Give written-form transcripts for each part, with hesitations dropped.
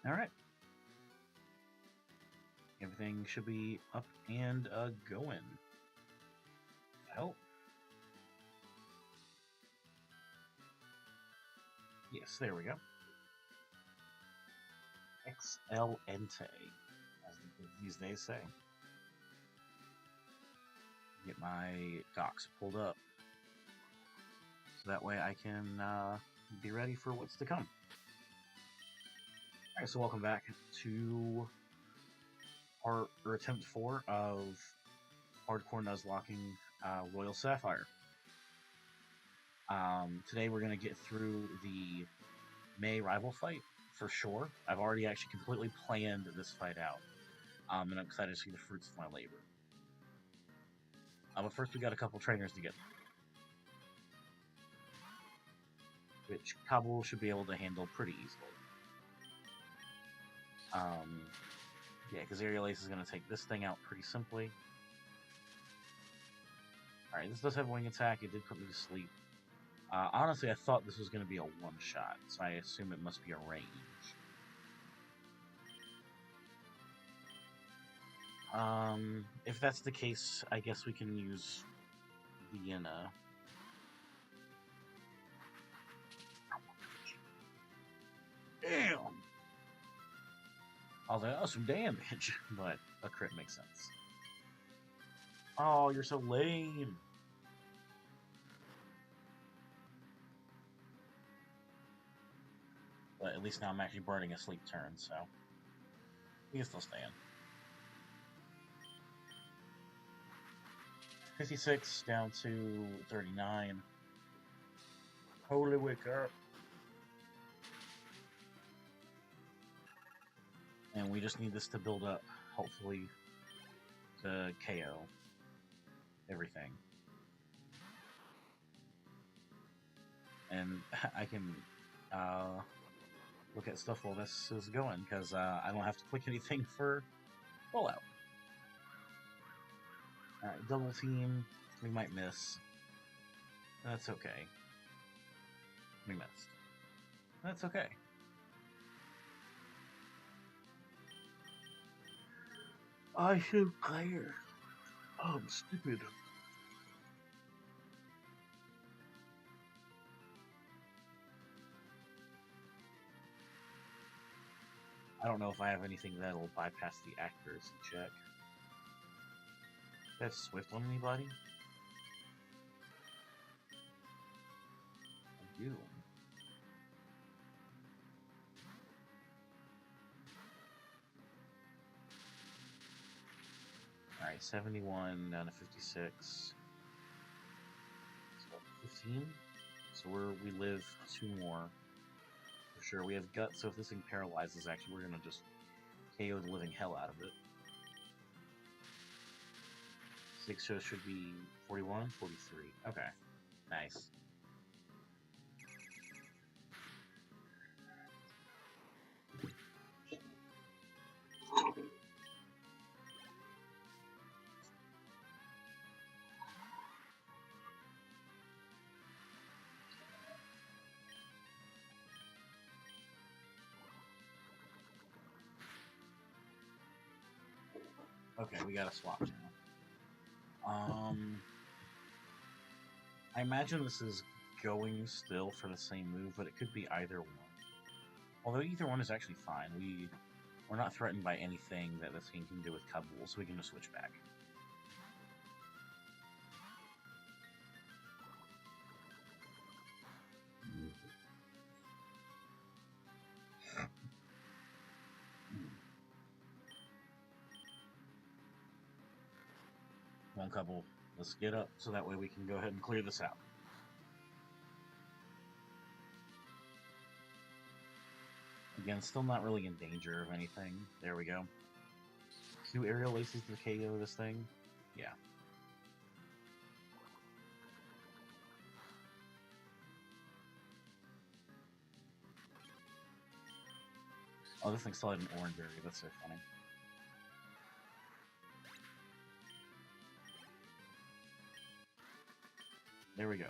Alright. Everything should be up and going. Oh. Yes, there we go. Excelente, as these days say. Get my docs pulled up. So that way I can be ready for what's to come. Alright, so welcome back to attempt 4 of hardcore nuzlocking Royal Sapphire. Today we're going to get through the May rival fight for sure. I've already actually completely planned this fight out, and I'm excited to see the fruits of my labor. But first we got a couple trainers to get, which Kabul should be able to handle pretty easily. Yeah, because Aerial Ace is going to take this thing out pretty simply. Alright, this does have wing attack. It did put me to sleep. Honestly, I thought this was going to be a one-shot, so I assume it must be a range. If that's the case, I guess we can use Vienna. Damn! Although, oh, some damage, but a crit makes sense. Oh, you're so lame! But at least now I'm actually burning a sleep turn, so we can still stand. 56 down to 39. Holy wake up. And we just need this to build up, hopefully, to KO everything. And I can look at stuff while this is going, because I don't have to click anything for rollout. Alright, double team. We might miss. That's okay. We missed. That's okay. I should clear. Oh, I'm stupid. I don't know if I have anything that'll bypass the accuracy check. That's Swift on anybody? I do. Alright, 71 down to 56. So 15. So we live 2 more. For sure. We have Guts, so if this thing paralyzes, actually, we're gonna just KO the living hell out of it. 6 shows should be 41, 43. Okay. Nice. Okay, we got a swap now. I imagine this is going still for the same move, but it could be either one. Although either one is actually fine. We're not threatened by anything that this game can do with Kabul, so we can just switch back. One Kabul. Let's get up so that way we can go ahead and clear this out. Again, still not really in danger of anything. There we go. 2 aerial aces to KO this thing? Yeah. Oh, this thing still had an orange berry. That's so funny. There we go.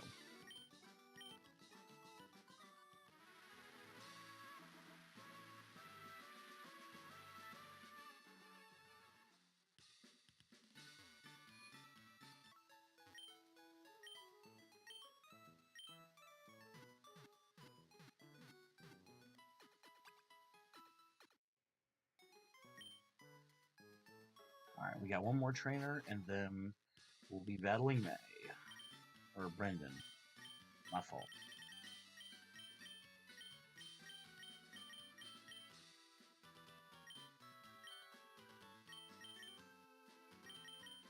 we got one more trainer, and then we'll be battling May. Or Brendan. My fault.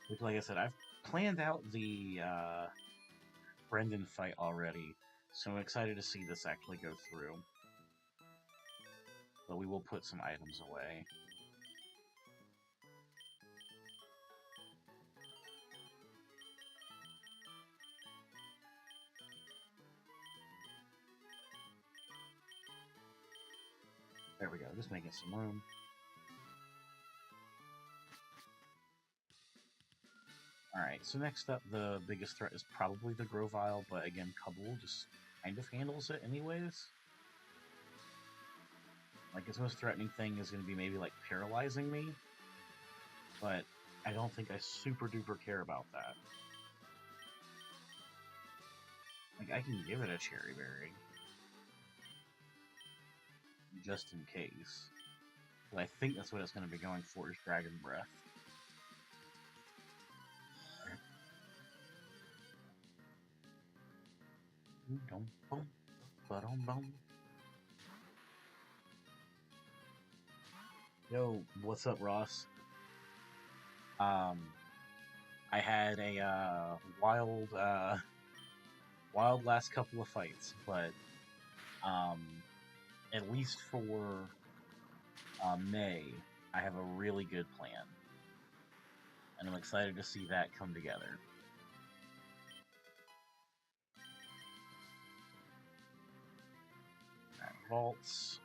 Which, like I said, I've planned out the Brendan fight already, so I'm excited to see this actually go through. But we will put some items away. There we go, just making some room. Alright, so next up, the biggest threat is probably the Grovyle, but again, Kabul just kind of handles it anyways. Like, its most threatening thing is going to be maybe, like, paralyzing me, but I don't think I super duper care about that. Like, I can give it a Cherry Berry, just in case. But I think that's what it's going to be going for, is Dragon Breath. Yo, what's up, Ross? I had a wild last couple of fights, but at least for May, I have a really good plan, and I'm excited to see that come together. Vaults.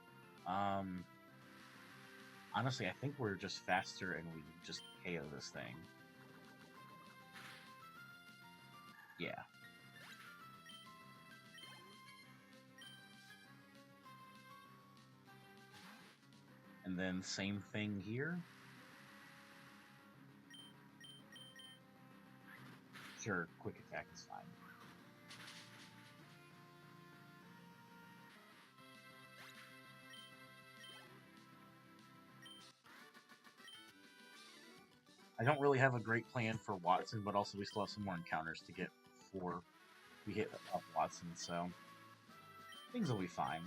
Honestly, I think we're just faster and we just KO this thing. Yeah. And then same thing here. Sure, quick attack is fine. I don't really have a great plan for Watson, but also we still have some more encounters to get before we hit up Watson, so things will be fine.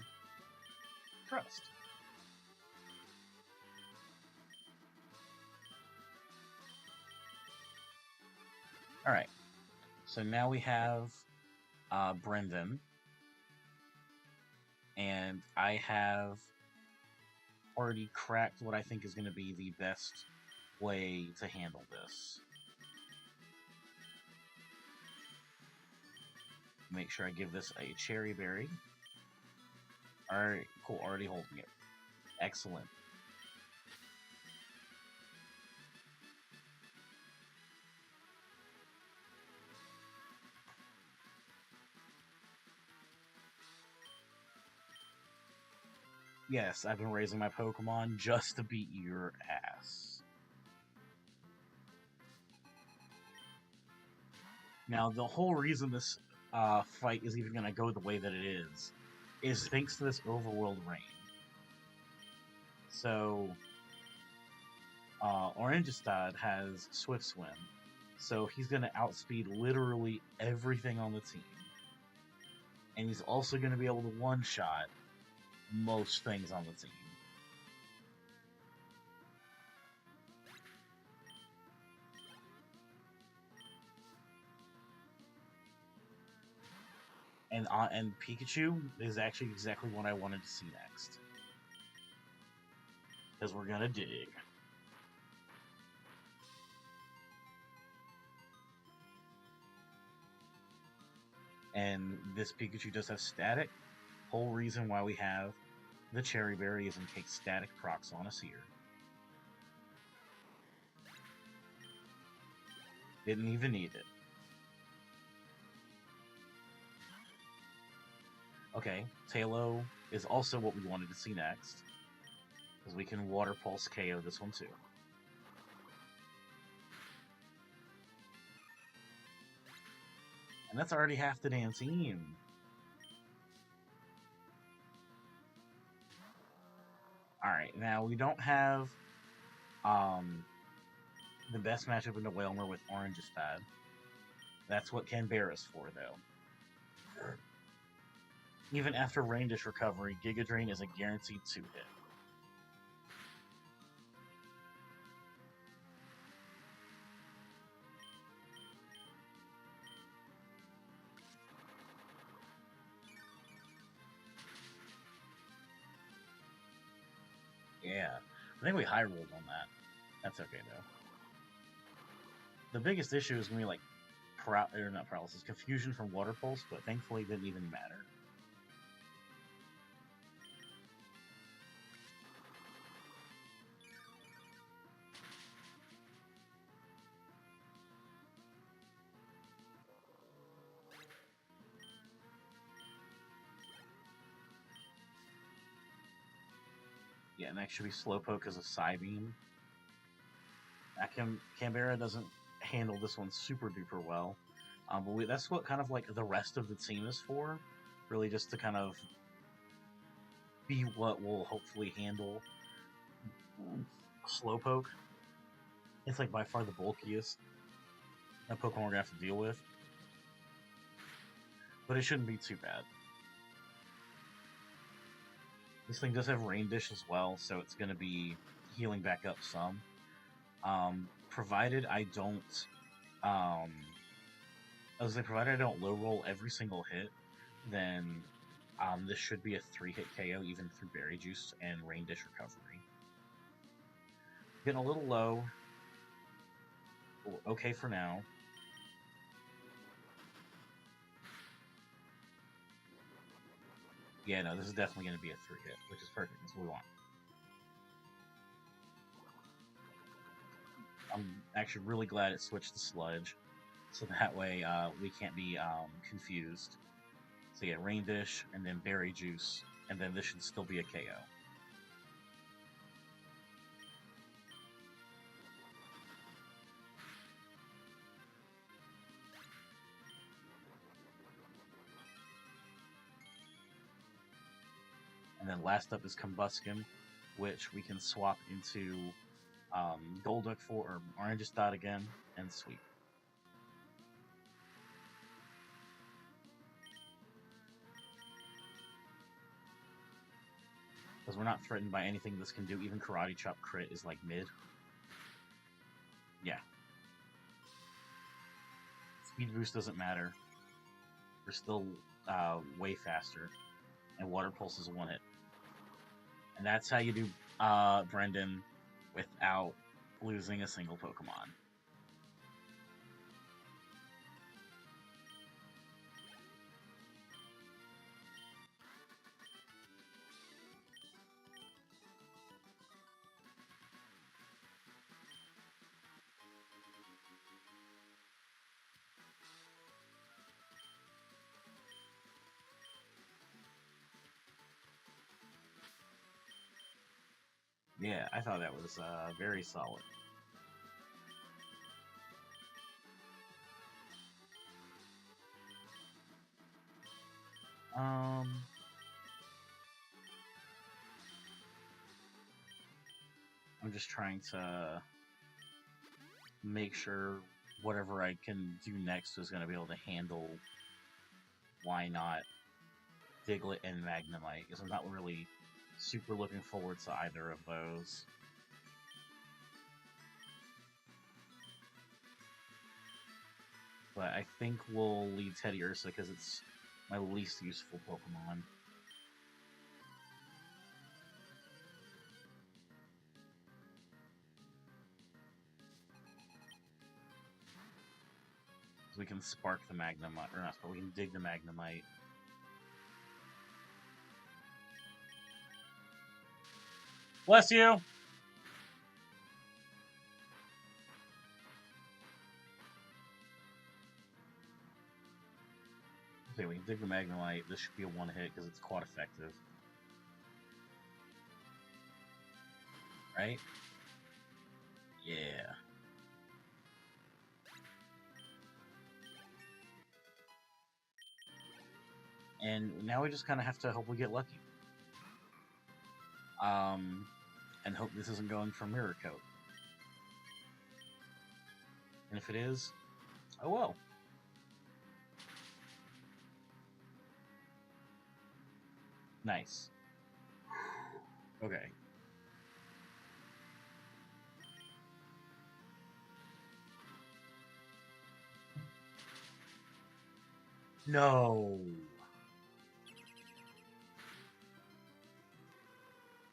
Trust. Alright, so now we have Brendan, and I have already cracked what I think is going to be the best way to handle this. Make sure I give this a Cherry Berry. Alright, cool, already holding it. Excellent. Yes, I've been raising my Pokemon just to beat your ass. Now, the whole reason this fight is even going to go the way that it is thanks to this Overworld Rain. So, Orangestad has Swift Swim, so he's going to outspeed literally everything on the team. And he's also going to be able to one-shot most things on the team. And Pikachu is actually exactly what I wanted to see next. Because we're gonna dig. And this Pikachu does have static. Whole reason why we have the Cherry Berry is in case static procs on us here. Didn't even need it. Okay, Tailo is also what we wanted to see next. Because we can Water Pulse KO this one too. And that's already half the damn team. Alright, now we don't have the best matchup in the Whalmer with Orange is bad. That's what Canberra's for, though. Even after Rain Dish recovery, Giga Drain is a guaranteed 2-hit. Yeah, I think we high rolled on that. That's okay though. The biggest issue is gonna be like not paralysis, confusion from Water Pulse, but thankfully it didn't even matter. Yeah, next should be Slowpoke as a Psybeam. Canberra doesn't handle this one super duper well. But that's what kind of like the rest of the team is for. Really just to kind of be what will hopefully handle Slowpoke. It's like by far the bulkiest that Pokemon we're going to have to deal with. But it shouldn't be too bad. This thing does have Rain Dish as well, so it's going to be healing back up some. Provided I don't... provided I don't low roll every single hit, then this should be a 3-hit KO even through Berry Juice and Rain Dish recovery. Getting a little low. Okay for now. Yeah, no, this is definitely going to be a 3-hit, which is perfect. That's what we want. I'm actually really glad it switched to Sludge, so that way we can't be confused. So yeah, Rain Dish, and then Berry Juice, and then this should still be a KO. And then last up is Combuskin, which we can swap into Golduck for, or Orangestad again, and Sweep. Because we're not threatened by anything this can do. Even Karate Chop crit is like mid. Yeah. Speed boost doesn't matter. We're still way faster. And Water Pulse is a 1-hit. And that's how you do Brendan without losing a single Pokemon. Yeah, I thought that was very solid. I'm just trying to make sure whatever I can do next is going to be able to handle why not Diglett and Magnemite, because I'm not really super looking forward to either of those. But I think we'll lead Teddy Ursa because it's my least useful Pokemon. We can spark the Magnemite, or not, but we can dig the Magnemite. Bless you! Okay, we can dig the Magnemite. This should be a 1-hit because it's quite effective. Right? Yeah. And now we just kind of have to hope we get lucky. And hope this isn't going for Mirror Coat. And if it is, oh well. Nice. Okay. No.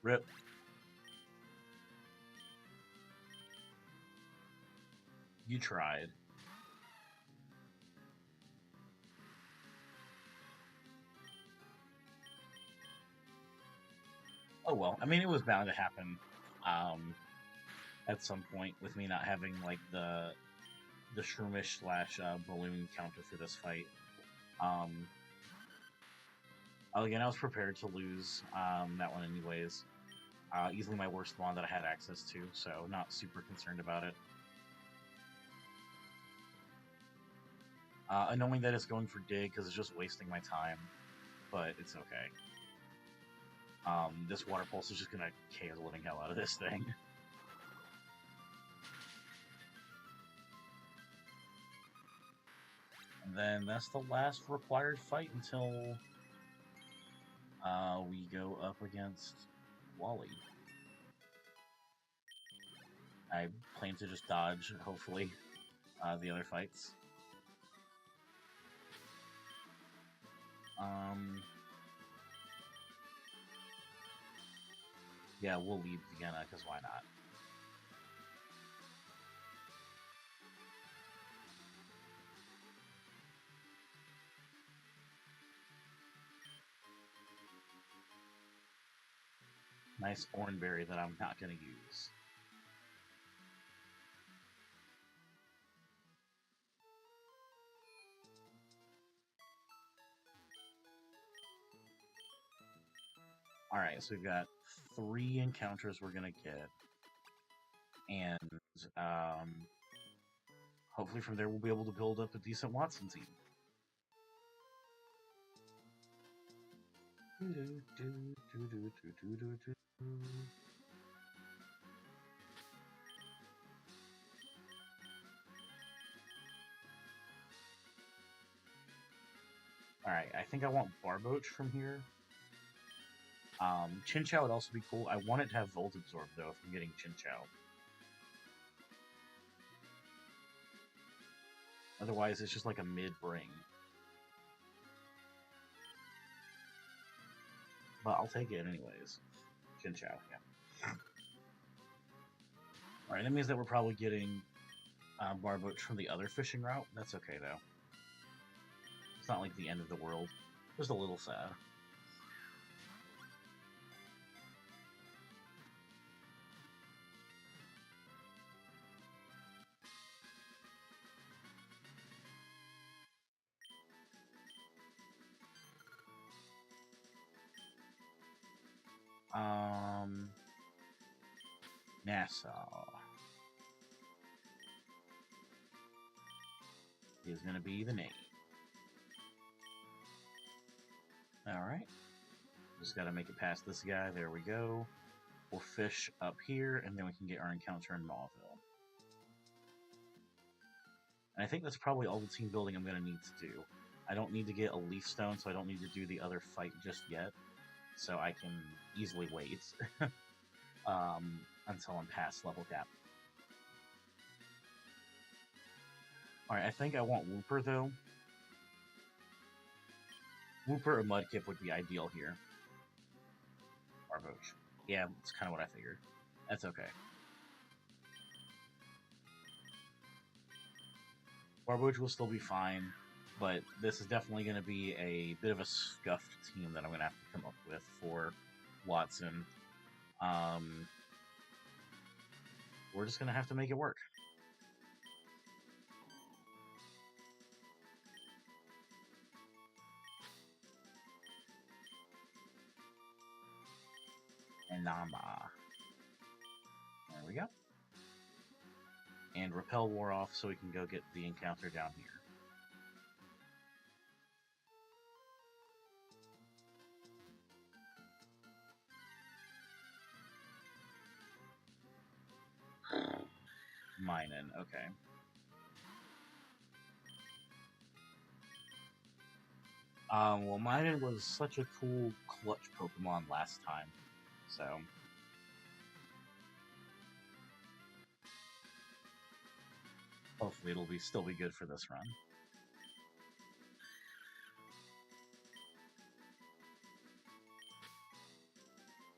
Rip. You tried. Oh well. I mean, it was bound to happen. At some point, with me not having like the shroomish slash balloon counter for this fight. Um, Again, I was prepared to lose that one anyways. Easily my worst one that I had access to, so not super concerned about it. Knowing that it's going for dig because it's just wasting my time, but it's okay. This water pulse is just gonna KO the living hell out of this thing. And then that's the last required fight until we go up against Wally. I plan to just dodge, hopefully, the other fights. Yeah, we'll leave Vienna, because why not? Nice Oranberry that I'm not going to use. Alright, so we've got 3 encounters we're going to get. And hopefully from there we'll be able to build up a decent Watson team. Alright, I think I want Barboach from here. Chinchou would also be cool. I want it to have Volt Absorb, though, if I'm getting Chinchou. Otherwise, it's just like a mid-ring. But I'll take it anyways. Chinchou, yeah. Alright, that means that we're probably getting Barboach from the other fishing route. That's okay, though. It's not like the end of the world. Just a little sad. Nassau is going to be the name. Alright. Just got to make it past this guy. There we go. We'll fish up here, and then we can get our encounter in Mauville. And I think that's probably all the team building I'm going to need to do. I don't need to get a Leaf Stone, so I don't need to do the other fight just yet. So I can easily wait until I'm past level cap. Alright, I think I want Wooper, though. Wooper or Mudkip would be ideal here. Barboach. Yeah, that's kind of what I figured. That's okay. Barboach will still be fine, but this is definitely going to be a bit of a scuffed team that I'm going to have to come up with for Watson. We're just going to have to make it work. And Nama. There we go. And Repel wore off, so we can go get the encounter down here. Minun, okay. Well, mine was such a cool clutch Pokemon last time, so hopefully it'll be still be good for this run.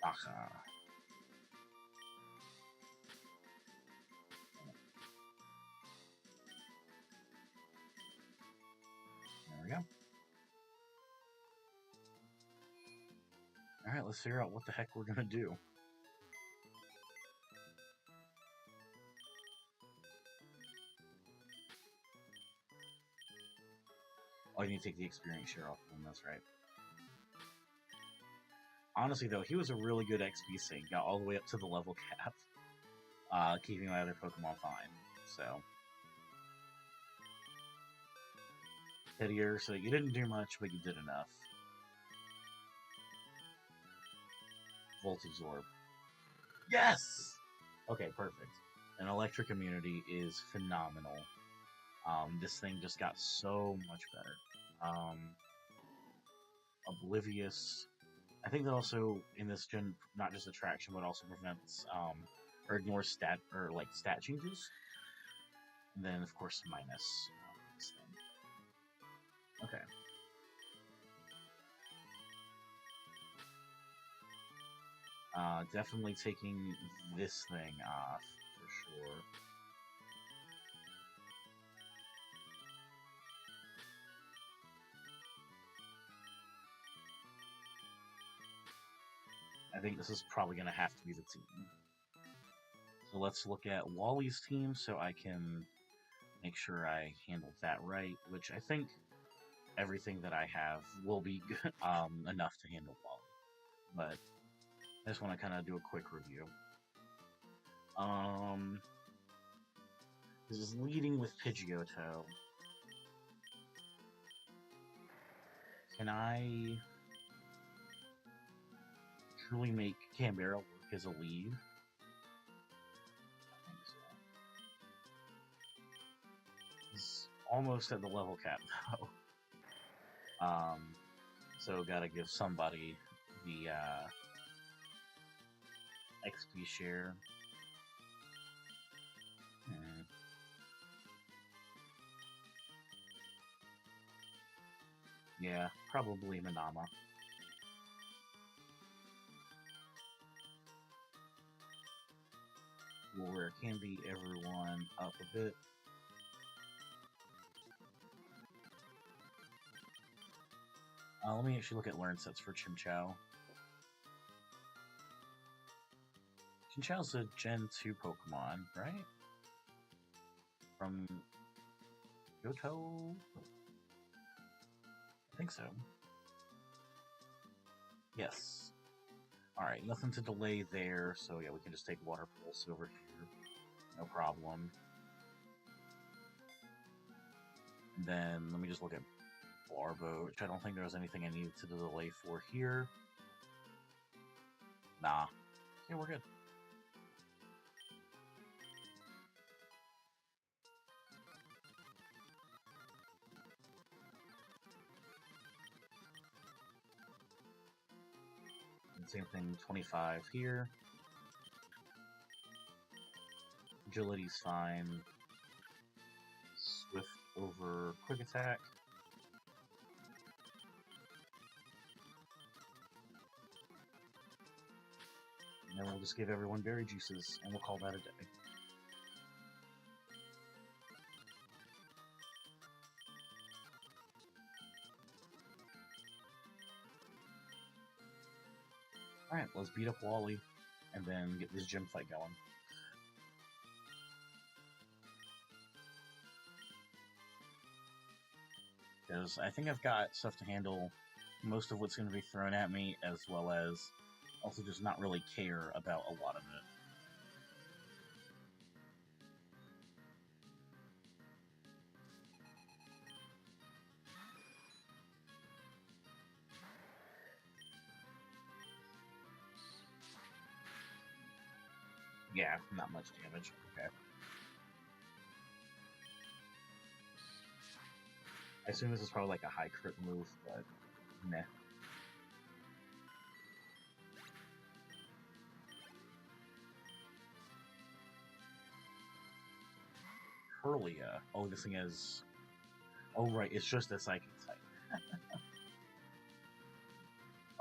Aha. There we go. Alright, let's figure out what the heck we're gonna do. Oh, you need to take the experience share off of him, that's right. Honestly, though, he was a really good XP sink. Got all the way up to the level cap, keeping my other Pokemon fine. So, Hittier, so you didn't do much, but you did enough. Volt Absorb. Yes! Okay, perfect. An electric immunity is phenomenal. This thing just got so much better. Oblivious. I think that also in this gen, not just attraction, but also prevents or ignores stat changes. And then of course minus this thing. Okay. Definitely taking this thing off for sure. I think this is probably going to have to be the team. So let's look at Wally's team so I can make sure I handled that right, which I think everything that I have will be enough to handle Wally. But I just want to kind of do a quick review. This is leading with Pidgeotto. Can I truly make Canberra work as a lead? I think so. He's almost at the level cap though. So gotta give somebody the XP share. Yeah, probably Manama. We'll wear Candy everyone up a bit. Let me actually look at learn sets for Chinchou. Chinchou's a Gen 2 Pokemon, right? From Johto? I think so. Yes. Alright, nothing to delay there, so yeah, we can just take Water Pulse over here. No problem. And then, let me just look at Barbo, which I don't think there was anything I needed to delay for here. Nah. Yeah, we're good. And same thing, 25 here. Agility's fine. Swift over Quick Attack. And then we'll just give everyone berry juices, and we'll call that a day. Alright, let's beat up Wally, and then get this gym fight going. Because I think I've got stuff to handle most of what's going to be thrown at me, as well as also just not really care about a lot of it. Yeah, not much damage. Okay. I assume this is probably like a high crit move, but Meh. Hurlia. Oh, this thing is... Oh, right, it's just a psychic type.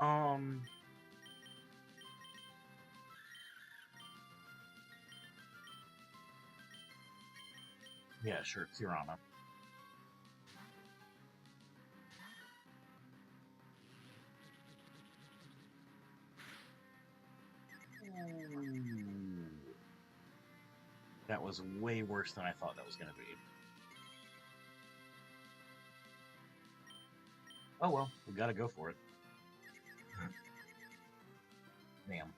Um... Yeah, sure, Kirana. Ooh. That was way worse than I thought that was going to be. Oh well, we gotta go for it. Damn.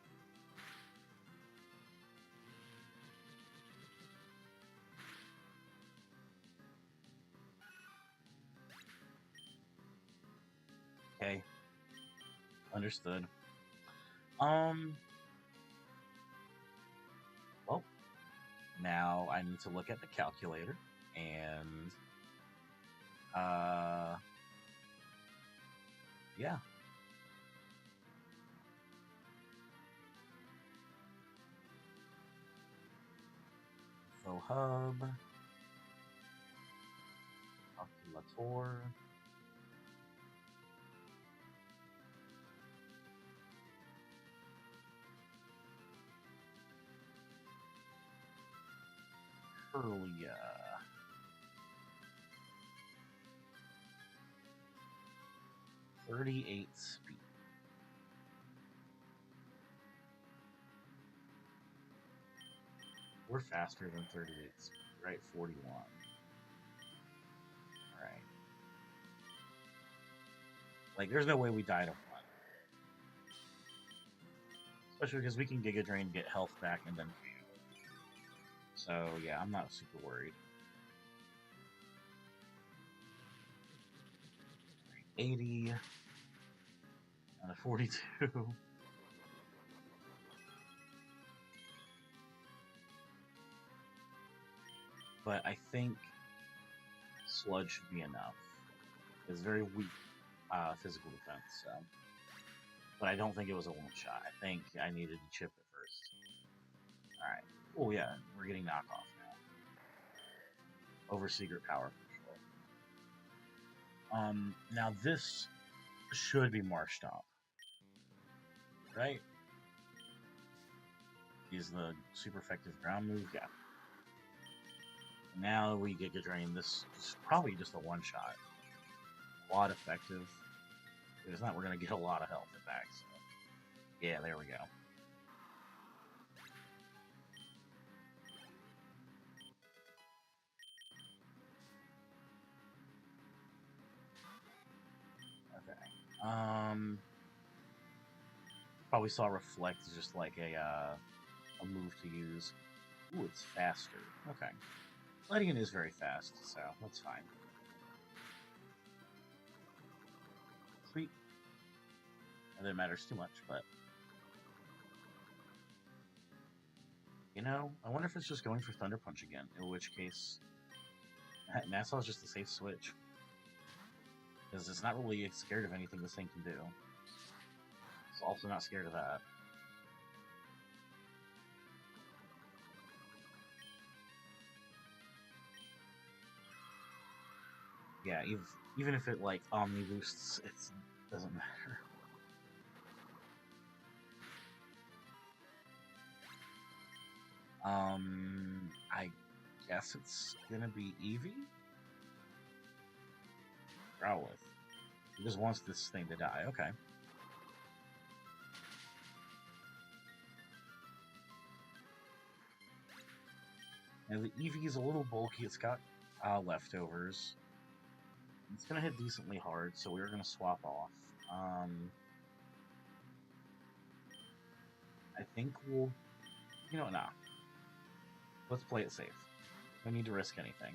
Okay. Understood. Well, now I need to look at the calculator and yeah. So hub, calculator. Hurlia. 38 speed. We're faster than 38 speed, right? 41. Alright. Like, there's no way we die to one. Especially because we can Giga Drain, get health back, and then... So, yeah, I'm not super worried. 80 out of 42. But I think Sludge should be enough. It's very weak physical defense, so. But I don't think it was a one-shot. I think I needed to chip it first. Alright. Oh yeah, we're getting knockoff now. Over secret power control. Now this should be Marshtomp. Right? Is the super effective ground move? Yeah. Now we Giga Drain. This is probably just a one-shot. Quad effective. If it's not, we're going to get a lot of health back. So. Yeah, there we go. Okay. Probably saw Reflect as just like a move to use. Ooh, it's faster. Okay. Lightning is very fast, so that's fine. Sweet. Not that it matters too much, but... You know, I wonder if it's just going for Thunder Punch again, in which case... Nassau's just a safe switch. Because it's not really scared of anything this thing can do. It's also not scared of that. Yeah, even if it, like, Omni boosts, it doesn't matter. I guess it's gonna be Eevee? Growlithe. He just wants this thing to die, okay. And the Eevee is a little bulky, it's got leftovers. It's gonna hit decently hard, so we're gonna swap off. I think we'll... You know what, nah. Let's play it safe. No need to risk anything.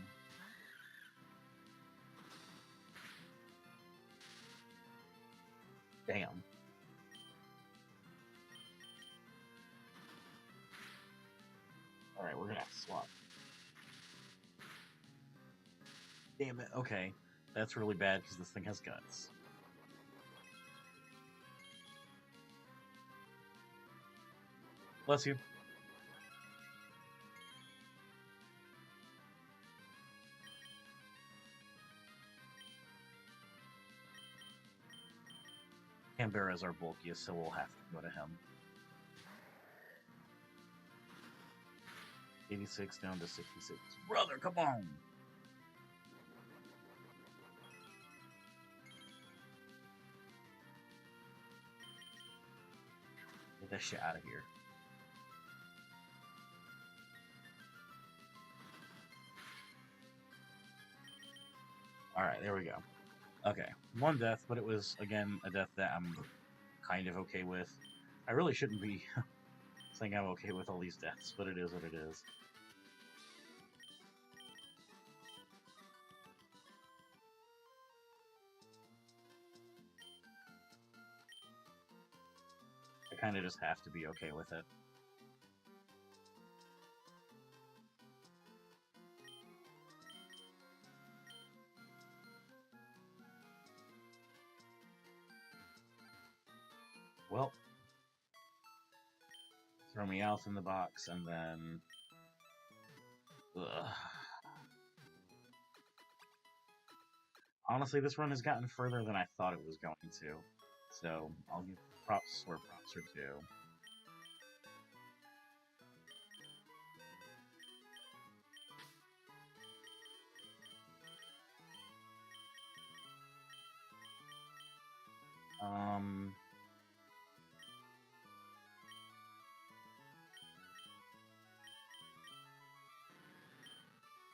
Damn. Alright, we're gonna have to swap. Damn it, okay. That's really bad because this thing has guts. Bless you. Canberra is our bulkiest, so we'll have to go to him. 86 down to 66. Brother, come on! Get that shit out of here. Alright, there we go. Okay, one death, but it was, again, a death that I'm kind of okay with. I really shouldn't be saying I'm okay with all these deaths, but it is what it is. I kind of just have to be okay with it. Well, throw me out in the box, and then... Ugh. Honestly, this run has gotten further than I thought it was going to. So, I'll give props where props are due.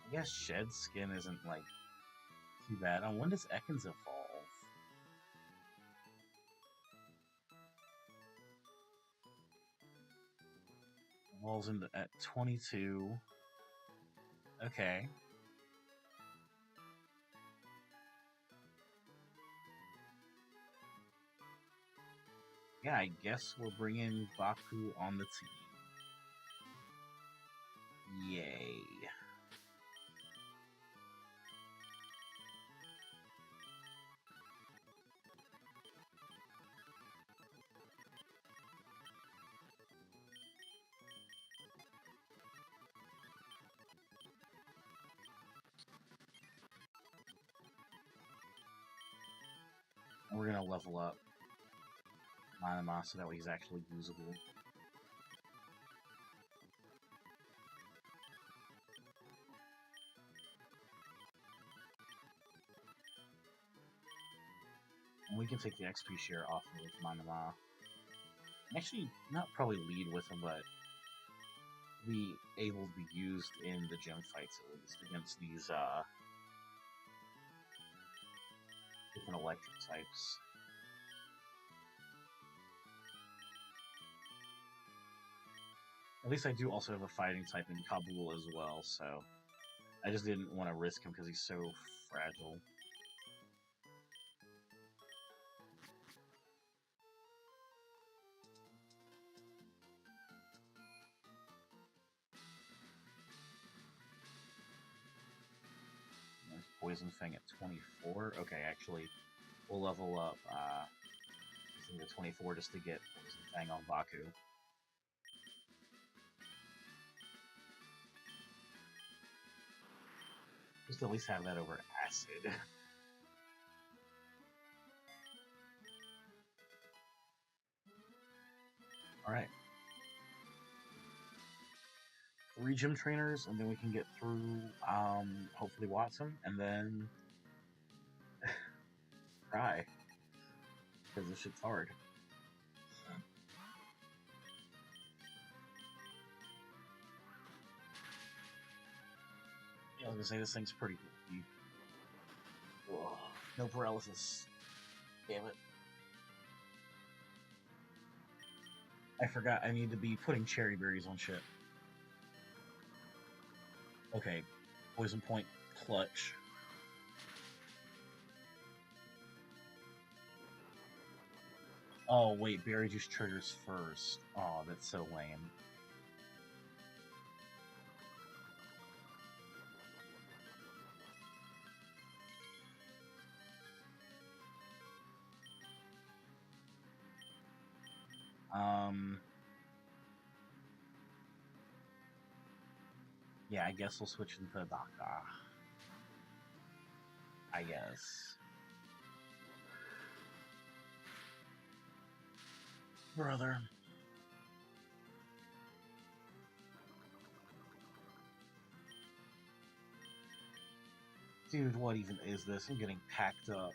I guess Shed Skin isn't, like, too bad. When does Ekans evolve? Evolves at 22. Okay. Yeah, I guess we're bringing Baku on the team. Yay. We're gonna level up Manama so that way he's actually usable. And we can take the XP share off of Manama. Actually, not probably lead with him, but be able to be used in the gym fights at least against these different electric types. At least I do also have a fighting type in Kabul as well, so I just didn't want to risk him because he's so fragile. There's Poison Fang at 24. Okay, actually, we'll level up to 24 just to get Poison Fang on Baku. Just at least have that over Acid. Alright. 3 gym trainers, and then we can get through, hopefully Watson, and then try. Because this shit's hard. Yeah, I was gonna say, this thing's pretty cool. Ugh, no paralysis. Damn it. I forgot I need to be putting cherry berries on shit. Okay, Poison Point Clutch. Oh, wait, Berry Juice triggers first. Oh, that's so lame. Yeah, I guess we'll switch into Daka. I guess. Brother. Dude, what even is this? I'm getting packed up.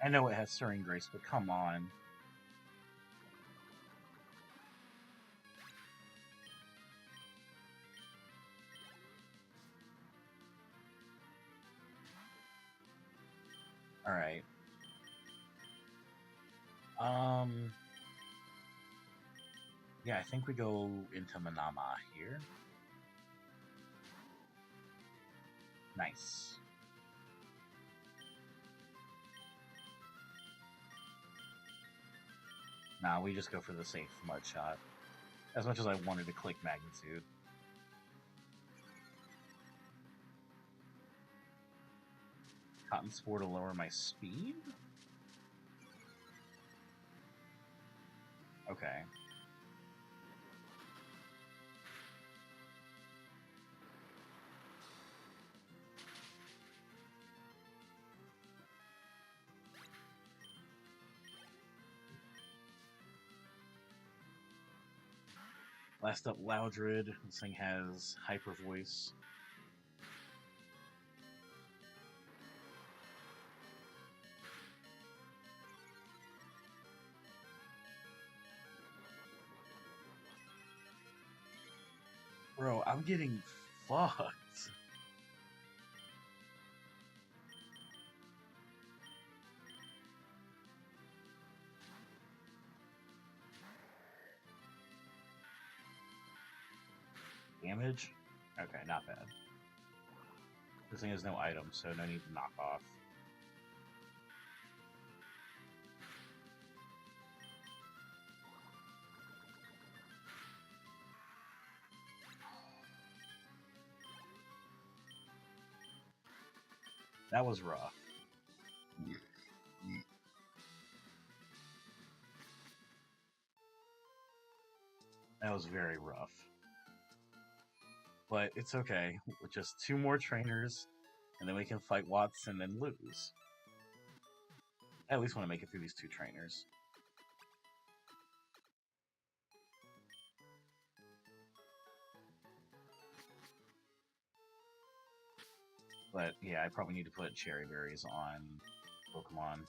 I know it has Stirring Grace, but come on. Alright. Yeah, I think we go into Manama here. Nice. Nah, we just go for the safe mud shot. As much as I wanted to click Magnitude. Cotton Spore to lower my speed? Okay. Last up, Loudred. This thing has Hyper Voice. Bro, I'm getting fucked. Damage? Okay, not bad. This thing has no item, so no need to knock off. That was rough. That was very rough. But it's okay. With just 2 more trainers, and then we can fight Watson and lose. I at least want to make it through these 2 trainers. But yeah, I probably need to put cherry berries on Pokemon.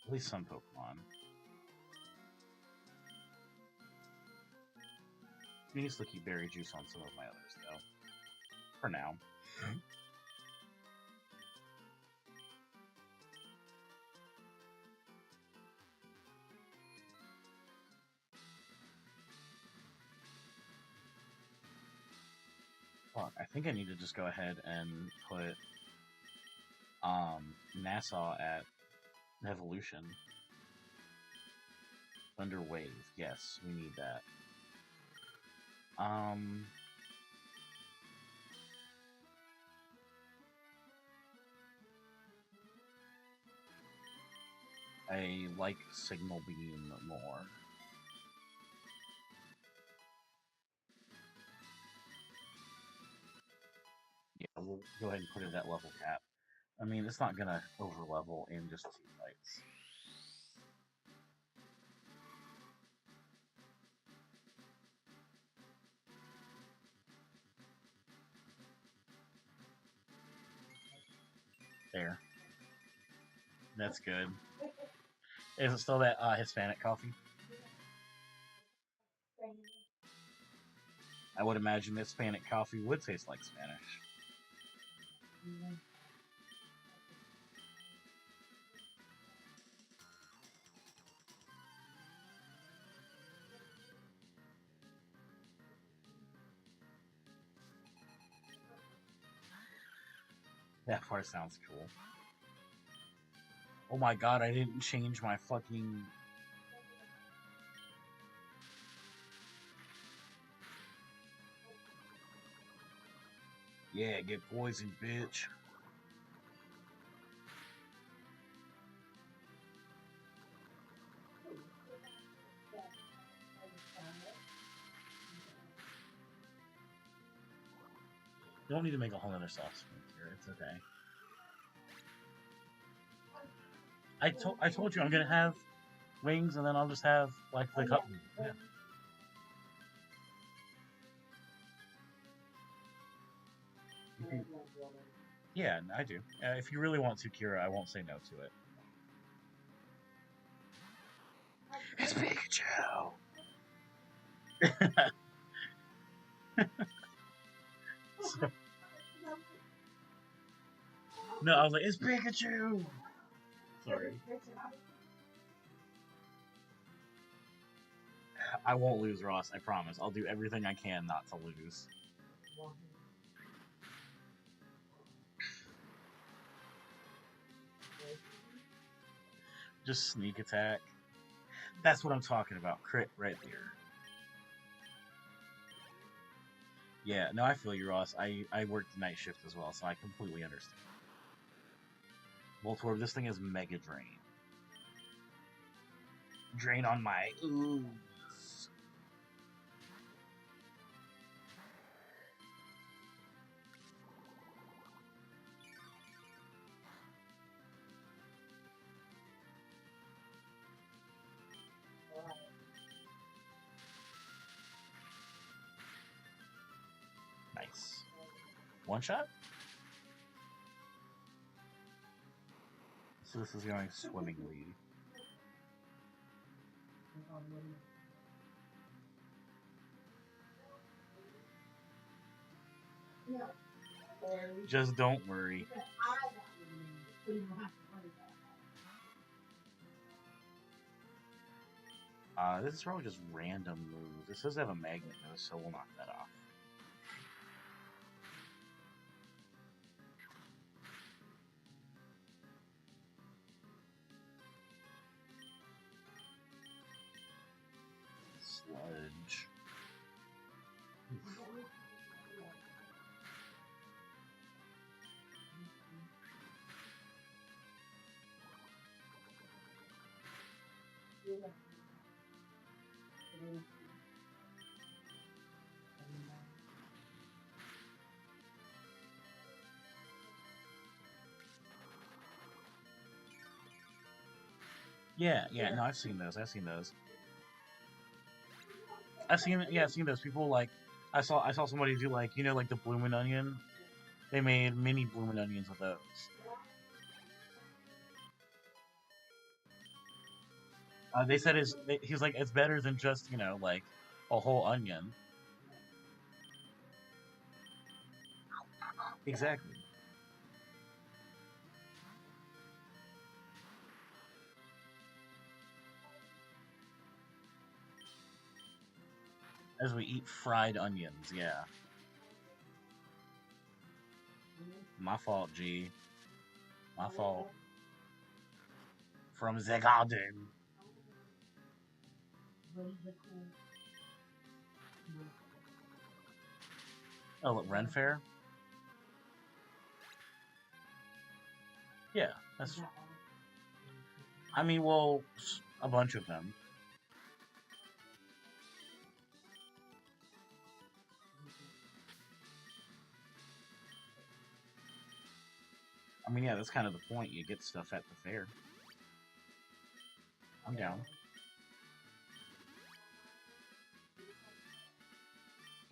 At least some Pokemon. I need to keep berry juice on some of my others, though. For now. Fuck, I think I need to just go ahead and put Nassau at Evolution. Thunder Wave, yes, we need that. I like Signal Beam more. Yeah, we'll go ahead and put it at level cap. I mean, it's not gonna over-level in just 2 fights. There. That's good. Is it still that Hispanic coffee? I would imagine Hispanic coffee would taste like Spanish. That part sounds cool. Oh my god, I didn't change my fucking... Yeah, get poisoned, bitch. You don't need to make a whole other sauce spoon here. It's okay. I told you I'm gonna have wings, and then I'll just have like the cup. Yeah. Yeah, I do. If you really want to, Kira, I won't say no to it. It's Pikachu. So, no, I was like, it's Pikachu. Sorry. I won't lose, Ross. I promise. I'll do everything I can not to lose. Just sneak attack. That's what I'm talking about. Crit right there. Yeah, no, I feel you, Ross. I worked night shift as well, so I completely understand. Voltorb, this thing is Mega Drain. Drain on my ooze. Nice. One shot? So this is going swimmingly. Just don't worry. This is probably just random moves. This does have a magnet though, so we'll knock that off. Sludge. Yeah, no, I've seen those. I've seen those. I've seen those people like. I saw somebody do like like the bloomin' onion. They made mini bloomin' onions with those. They said he's like it's better than just like a whole onion. Exactly. As we eat fried onions, yeah. My fault, G. My fault. From the garden. Oh, what, Ren Fair? Yeah, that's. I mean, well, a bunch of them. I mean, yeah, that's kind of the point. You get stuff at the fair. I'm down.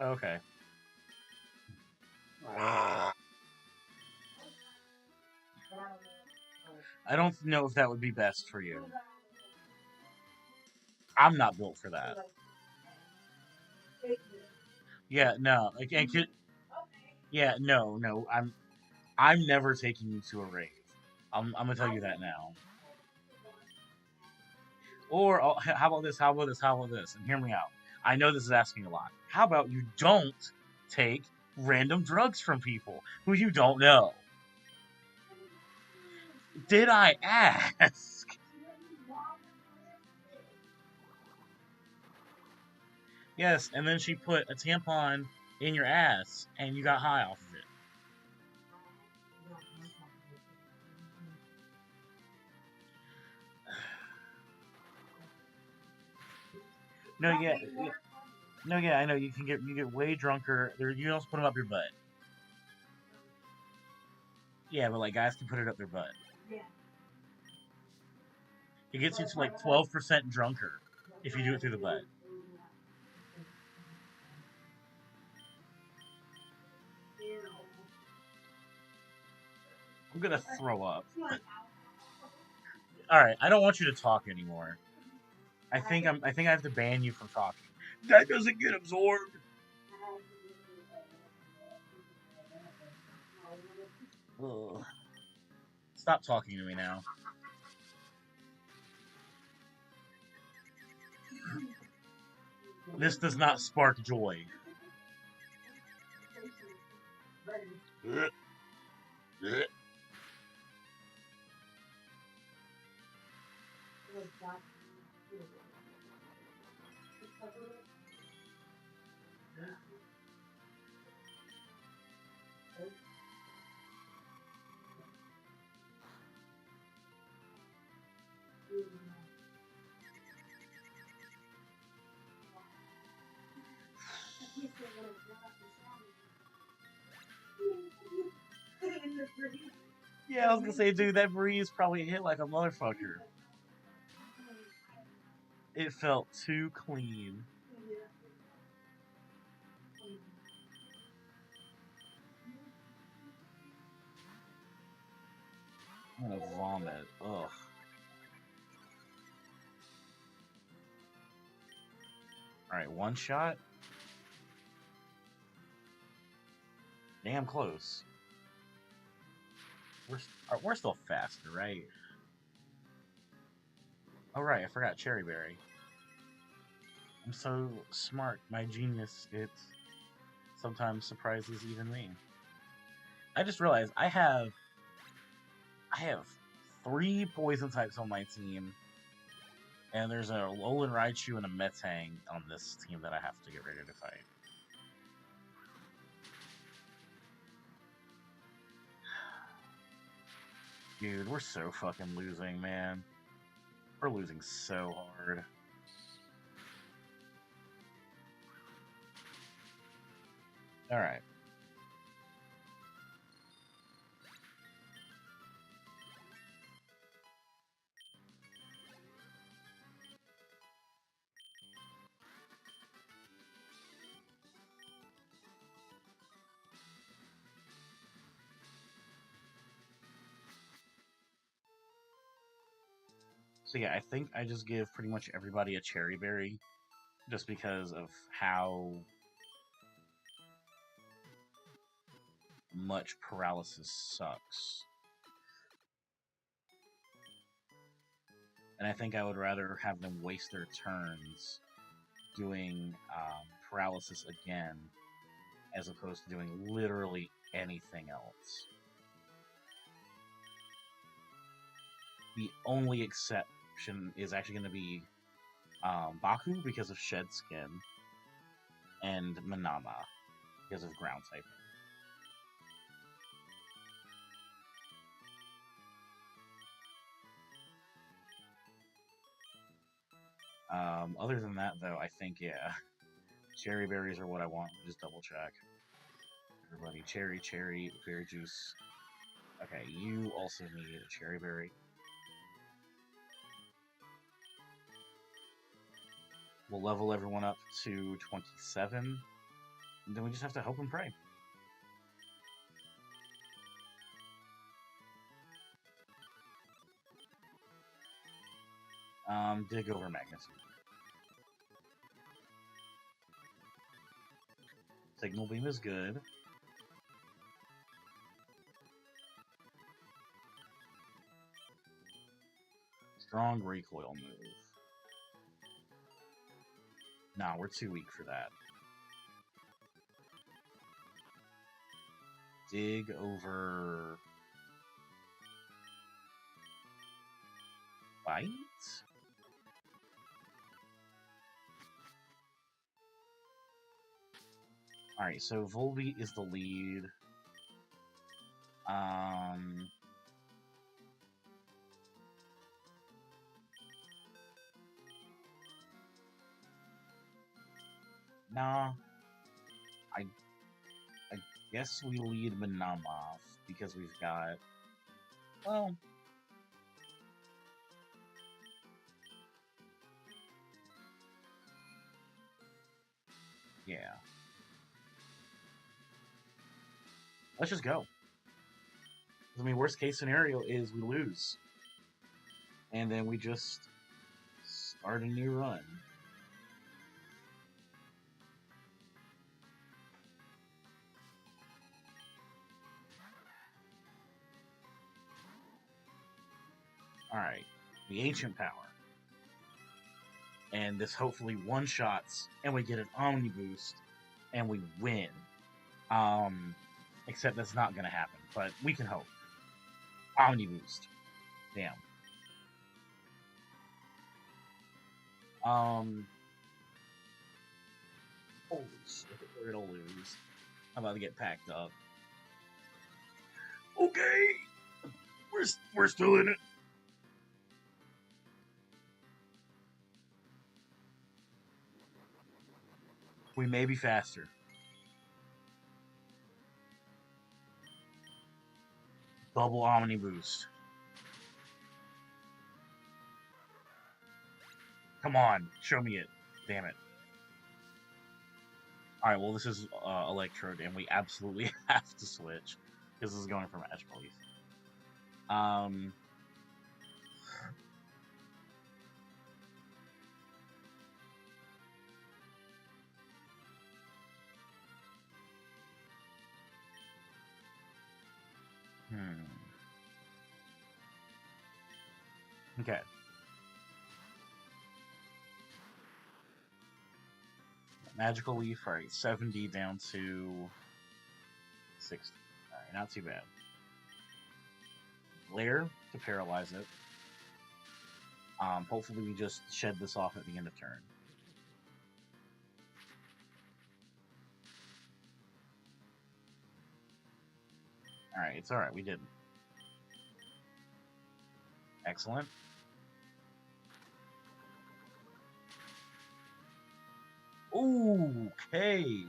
Okay. I don't know if that would be best for you. I'm not built for that. Yeah, no. Yeah, no. I'm never taking you to a rave. I'm gonna tell you that now. Or how about this? How about this? How about this? And hear me out. I know this is asking a lot. How about you don't take random drugs from people who you don't know? Did I ask? Yes, and then she put a tampon in your ass and you got high off of it. No, yeah, no, yeah. I know you get way drunker. There, you also put them up your butt. Yeah, but like guys can put it up their butt. It gets you to like 12% drunker if you do it through the butt. I'm gonna throw up. All right, I don't want you to talk anymore. I think I have to ban you from talking. That doesn't get absorbed. Ugh. Stop talking to me now. This does not spark joy. Yeah, I was gonna say, dude, that breeze probably hit like a motherfucker. It felt too clean. I'm gonna vomit. Ugh. Alright, one shot? Damn close. We're still faster, right? Oh, right, I forgot Cherry Berry. I'm so smart. My genius, it sometimes surprises even me. I just realized I have 3 poison types on my team, and there's a Alolan Raichu and a Metang on this team that I have to get ready to fight. Dude, we're so fucking losing, man. We're losing so hard. Alright. So yeah, I think I just give pretty much everybody a Cherry Berry, just because of how much paralysis sucks. And I think I would rather have them waste their turns doing paralysis again, as opposed to doing literally anything else. The only exception is actually going to be Baku because of Shed Skin, and Manama because of ground typing. Other than that, though, I think, yeah, cherry berries are what I want. Just double check. Everybody, cherry, berry juice. Okay, you also need a cherry berry. We'll level everyone up to 27, and then we just have to hope and pray. Dig over Magnitude. Signal Beam is good. Strong recoil move. Nah, we're too weak for that. Dig over... Bite? Alright, so Volbeat is the lead. Nah, I I guess we lead Manam off because we've got, well, yeah. Let's just go. I mean, worst case scenario is we lose, and then we just start a new run. All right, the ancient power, and this hopefully one shots, and we get an Omni boost, and we win. Except that's not gonna happen, but we can hope. Omni boost, damn. Um, Holy shit, we're gonna lose. I'm about to get packed up. Okay, we're still in it. We may be faster. Double Omni boost. Come on, show me it. Damn it. All right, well this is Electrode, and we absolutely have to switch because this is going for Magical Leaf. Okay. Magical Leaf, alright, 70 down to 60. Alright, not too bad. Glare to paralyze it. Hopefully we just shed this off at the end of turn. Alright, it's alright, we didn't. Excellent. Okay.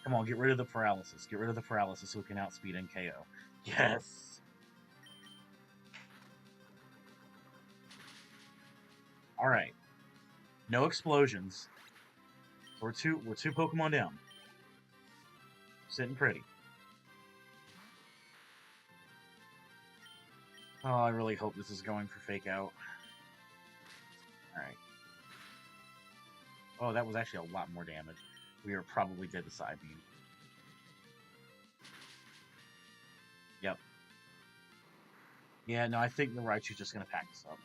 Come on, get rid of the paralysis. Get rid of the paralysis so we can outspeed and KO. Yes! Alright. No explosions. We're two Pokemon down. Sitting pretty. Oh, I really hope this is going for Fake Out. Alright. Oh, that was actually a lot more damage. We are probably dead to Side Beam. Yep. Yeah, no, I think the Raichu's just going to pack this up.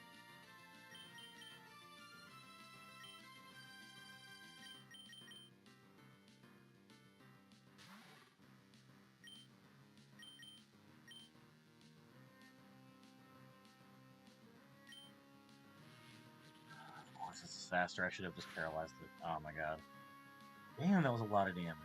Of course, it's disaster. I should have just paralyzed it. Oh my god. Damn, that was a lot of damage.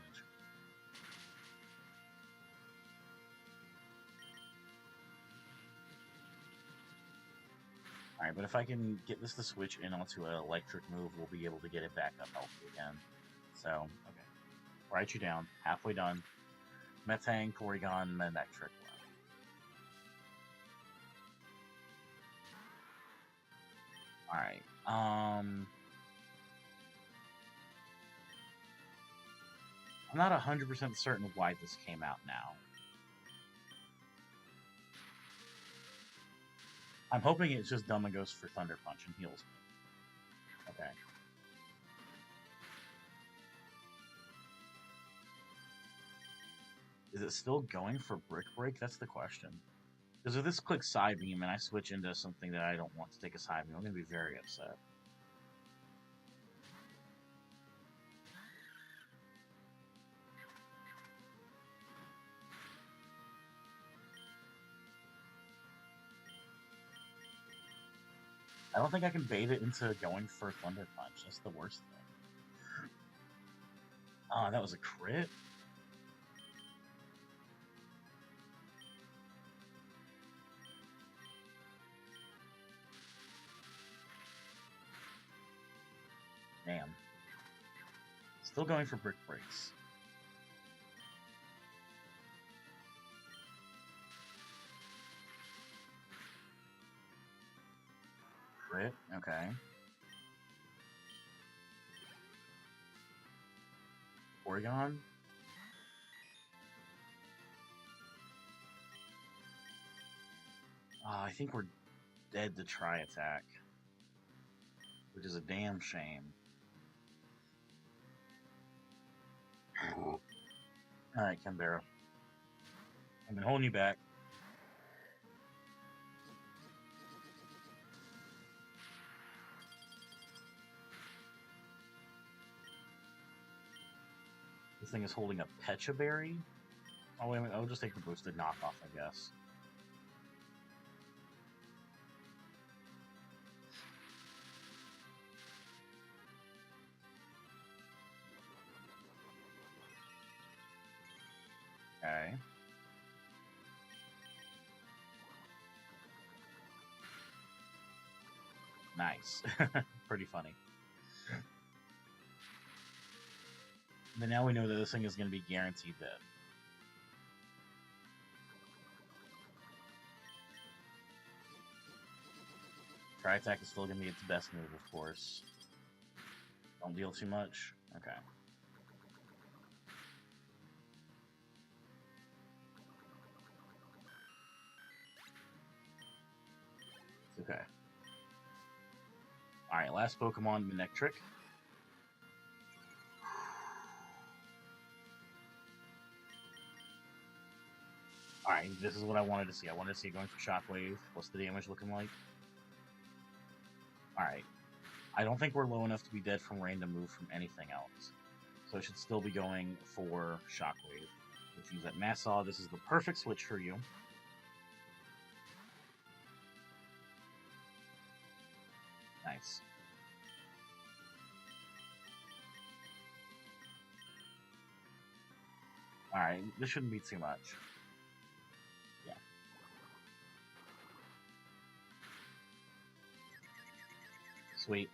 Alright, but if I can get this to switch in onto an electric move, we'll be able to get it back up healthy again. So, okay. Raichu down. Halfway done. Metang, Porygon, and then Electric. Alright. I'm not 100% certain why this came out now. I'm hoping it's just Dumb and goes for Thunder Punch and heals me. Okay. Is it still going for Brick Break? That's the question. Because if this clicks Side Beam and I switch into something that I don't want to take a Side Beam, I'm going to be very upset. I don't think I can bait it into going for Thunder Punch. That's the worst thing. Oh, that was a crit? Damn. Still going for brick breaks. Crit? Okay. Porygon? I think we're dead to try attack. Which is a damn shame. Alright, Canberra. I've been holding you back. This thing is holding a Pecha Berry? Oh, wait a minute. I'll just take the boosted knockoff, I guess. Okay. Nice. Pretty funny. But now we know that this thing is going to be guaranteed dead. Try attack is still going to be its best move, of course. Don't deal too much. Okay. Okay. Alright, last Pokemon, Manectric. Alright, this is what I wanted to see. I wanted to see it going for Shockwave. What's the damage looking like? Alright. I don't think we're low enough to be dead from random move from anything else. So I should still be going for Shockwave. Let's use that Mass Saw. This is the perfect switch for you. Nice. Alright, this shouldn't be too much. Yeah. Sweet.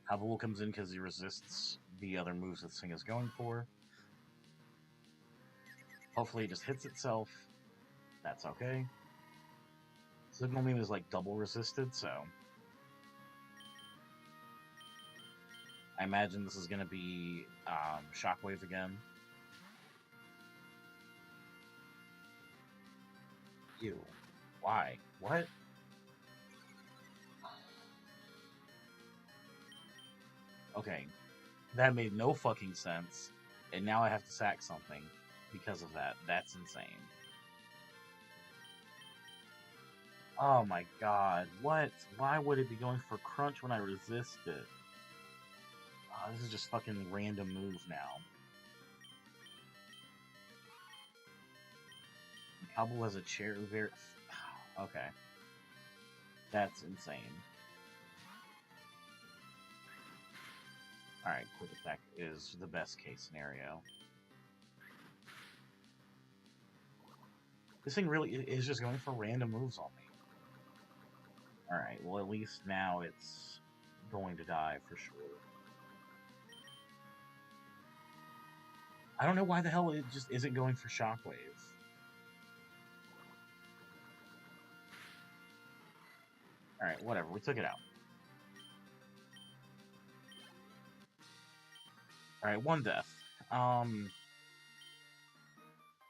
Hubble comes in because he resists the other moves this thing is going for. Hopefully it just hits itself. That's okay. Signal Beam is like double resisted, so I imagine this is going to be Shockwave again. Ew. Why? What? Okay. That made no fucking sense. And now I have to sack something because of that. That's insane. Oh my god. What? Why would it be going for Crunch when I resist it? Oh, this is just fucking random move now. Hubble has a chair very... Okay. That's insane. Alright, Quick Attack is the best case scenario. This thing really is just going for random moves on me. Alright, well at least now it's going to die for sure. I don't know why the hell it just isn't going for Shockwave. Alright, whatever, we took it out. Alright, one death.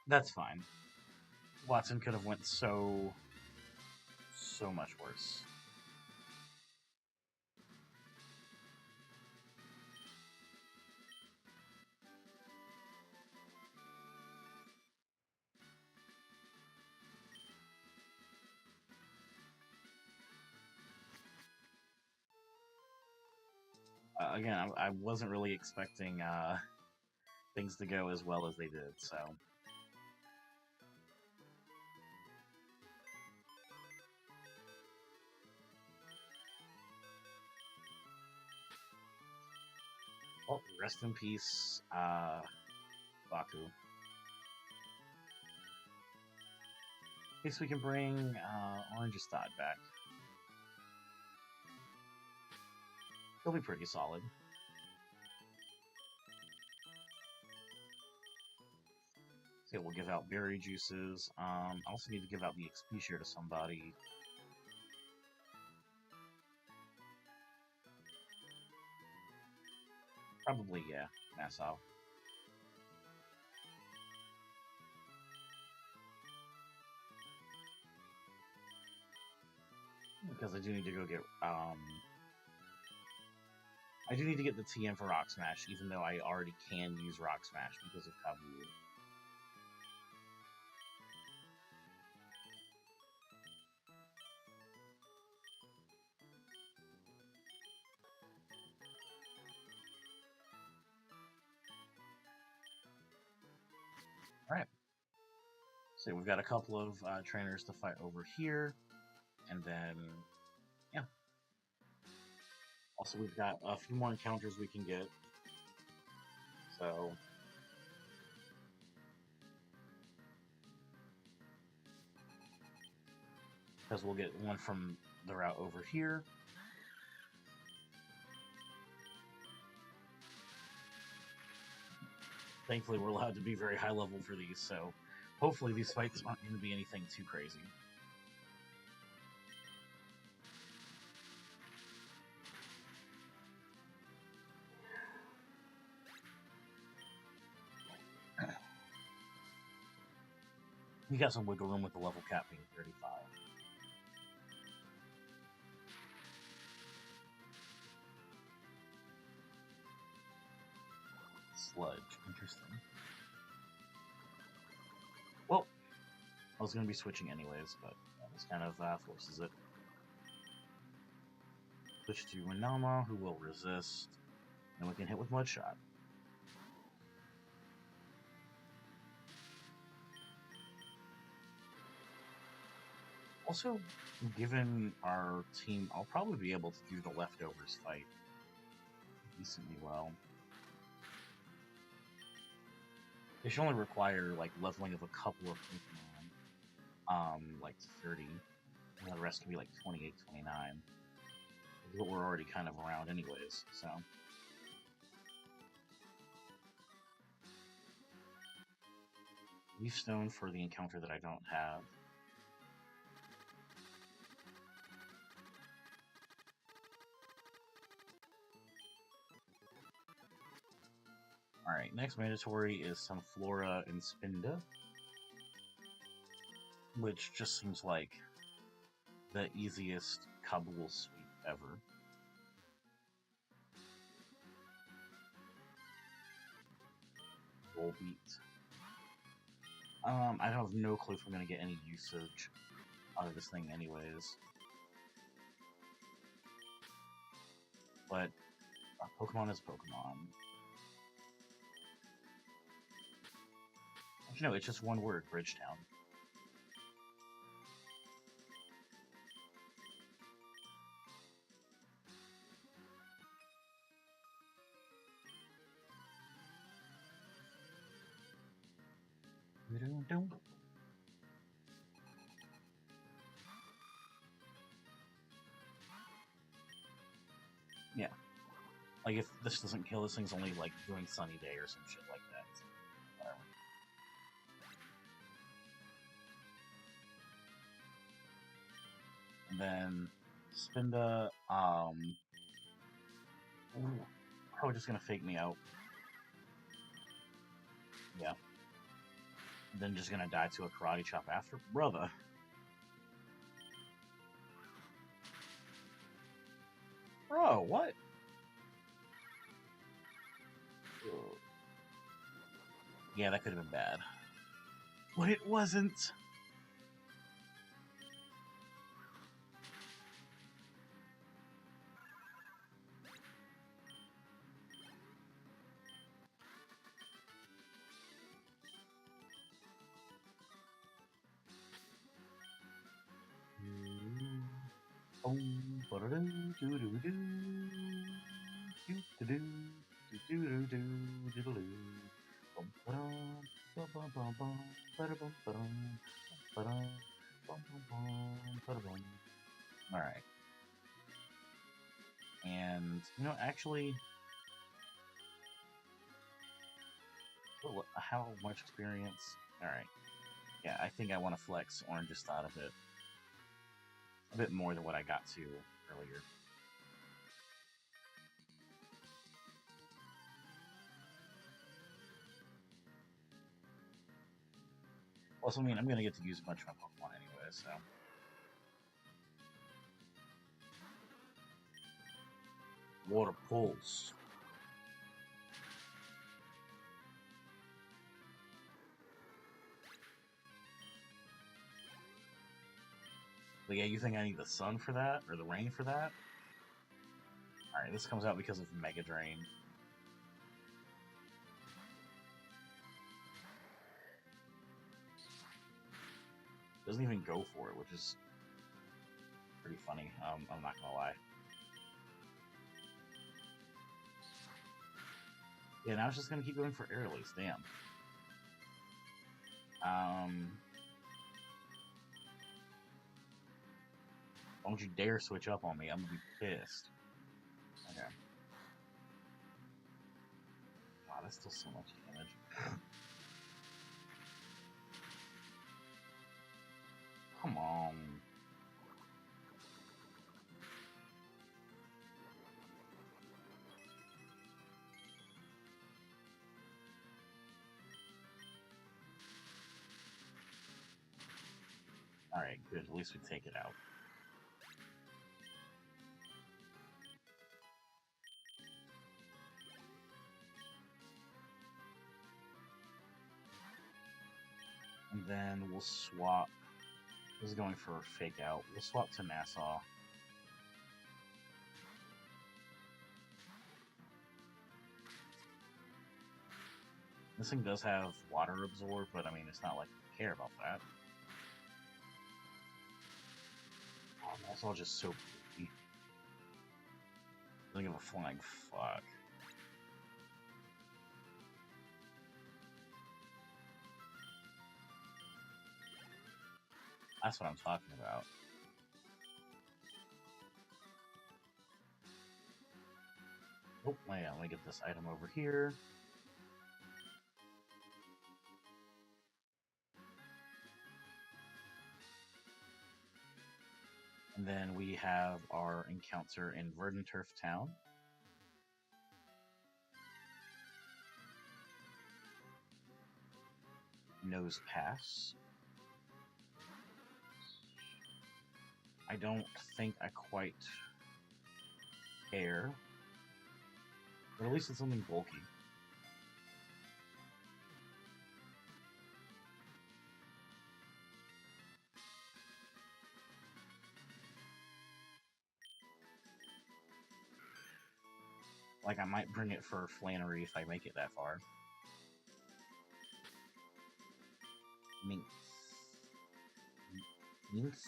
That's fine. Watson could have went so much worse. Again, I wasn't really expecting things to go as well as they did, so... Oh, rest in peace, Baku. At least we can bring Orange Stod back. He'll be pretty solid. Okay, we'll give out berry juices. I also need to give out the XP share to somebody. Probably, yeah, Nassau. Because I do need to go get, I do need to get the TM for Rock Smash, even though I already can use Rock Smash because of Kabu. Alright. So we've got a couple of trainers to fight over here, and then, yeah. Also, we've got a few more encounters we can get. So, because we'll get one from the route over here. Thankfully, we're allowed to be very high level for these, so hopefully these fights aren't going to be anything too crazy. You got some wiggle room with the level cap being 35. Sludge, interesting. Well, I was going to be switching anyways, but this kind of forces it. Switch to Renama, who will resist, and we can hit with Mudshot. Also, given our team, I'll probably be able to do the leftovers fight decently well. They should only require, like, leveling of a couple of Pokemon, like 30, and the rest can be like 28, 29. But we're already kind of around anyways, so. Leaf Stone for the encounter that I don't have. Alright, next mandatory is some Flora and Spinda, which just seems like the easiest Kabul sweep ever. Volbeat. I have no clue if I'm going to get any usage out of this thing anyways. But Pokemon is Pokemon. Actually, no, it's just one word, Bridgetown. Yeah. Like, if this doesn't kill, this thing's only, like, doing Sunny Day or some shit like that. So, whatever. And then, Spinda, probably just gonna fake me out. Yeah. And then just gonna die to a Karate Chop after? Brother. Bro, what? Yeah, that could have been bad. But it wasn't! Alright. And, you know, actually, how much experience? Alright. Yeah, I think I want to flex Orange's thought of it a bit more than what I got to earlier. Also, I mean, I'm going to get to use a bunch of my Pokemon anyway, so... Water Pulse. But yeah, you think I need the sun for that? Or the rain for that? Alright, this comes out because of Mega Drain. Doesn't even go for it, which is pretty funny. I'm not gonna lie. Yeah, now it's just gonna keep going for air release. Damn. Don't you dare switch up on me. I'm gonna be pissed. Okay. Wow, that's still so much damage. Come on. Alright, good. At least we take it out. And then we'll swap. This is going for a fake out. We'll swap to Nassau. This thing does have water absorb, but I mean, it's not like I care about that. Oh, Nassau just so pretty. Doesn't give a flying fuck. That's what I'm talking about. Oh, yeah, let me get this item over here. And then we have our encounter in Verdant Turf Town. Nose Pass. I don't think I quite care. But at least it's something bulky. Like, I might bring it for Flannery if I make it that far. Minx. Minx?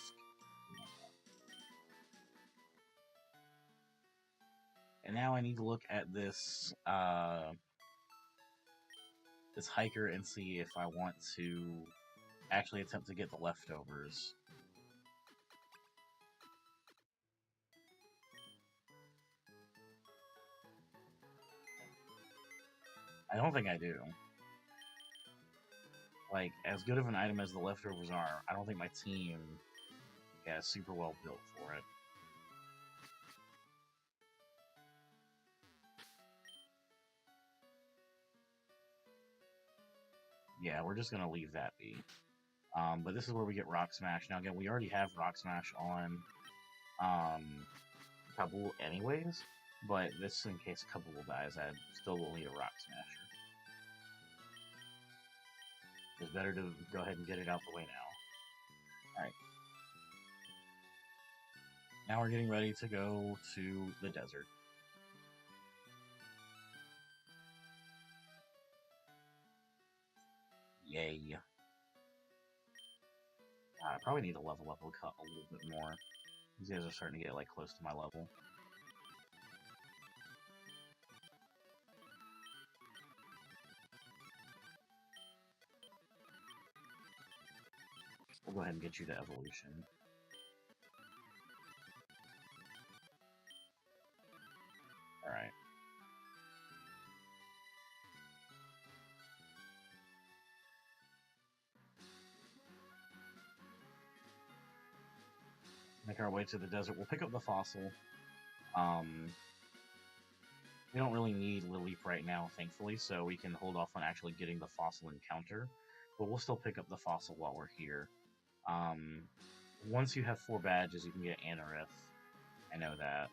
And now I need to look at this, this hiker and see if I want to actually attempt to get the leftovers. I don't think I do. Like, as good of an item as the leftovers are, I don't think my team is super well built for it. Yeah, we're just gonna leave that be. But this is where we get Rock Smash. Now again, we already have Rock Smash on Kabul anyways, but this in case Kabul dies, I still will need a Rock Smasher. It's better to go ahead and get it out the way now. Alright. Now we're getting ready to go to the desert. Yay. I probably need to level up a little bit more. These guys are starting to get like close to my level. We'll go ahead and get you to evolution. make our way to the desert. We'll pick up the fossil. Um, we don't really need Lily right now, thankfully, so we can hold off on actually getting the fossil encounter. But we'll still pick up the fossil while we're here. Um, once you have 4 badges, you can get Anorith. I know that.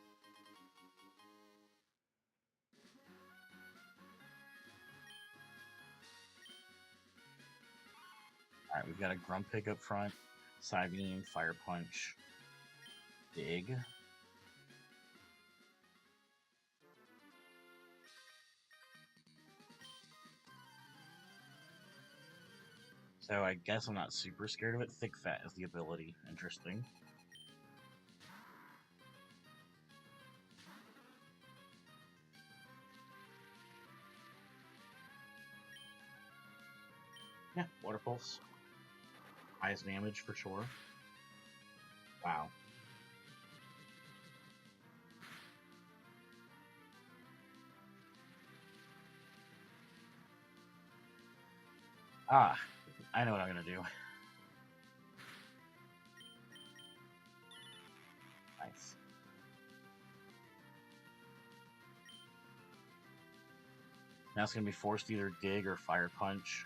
Alright, we've got a Grumpig up front, Psybeam, Fire Punch, Dig. So I guess I'm not super scared of it. Thick Fat is the ability. Interesting. Yeah, Water Pulse. Highest damage for sure. Wow. Ah, I know what I'm gonna do. Nice. Now it's gonna be forced to either Dig or Fire Punch.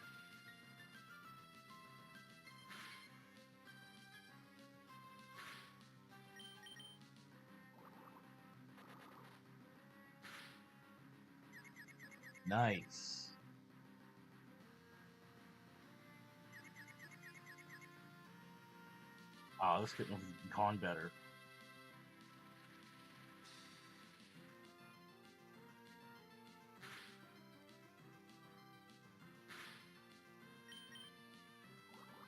Nice. Oh, this couldn't have gone better.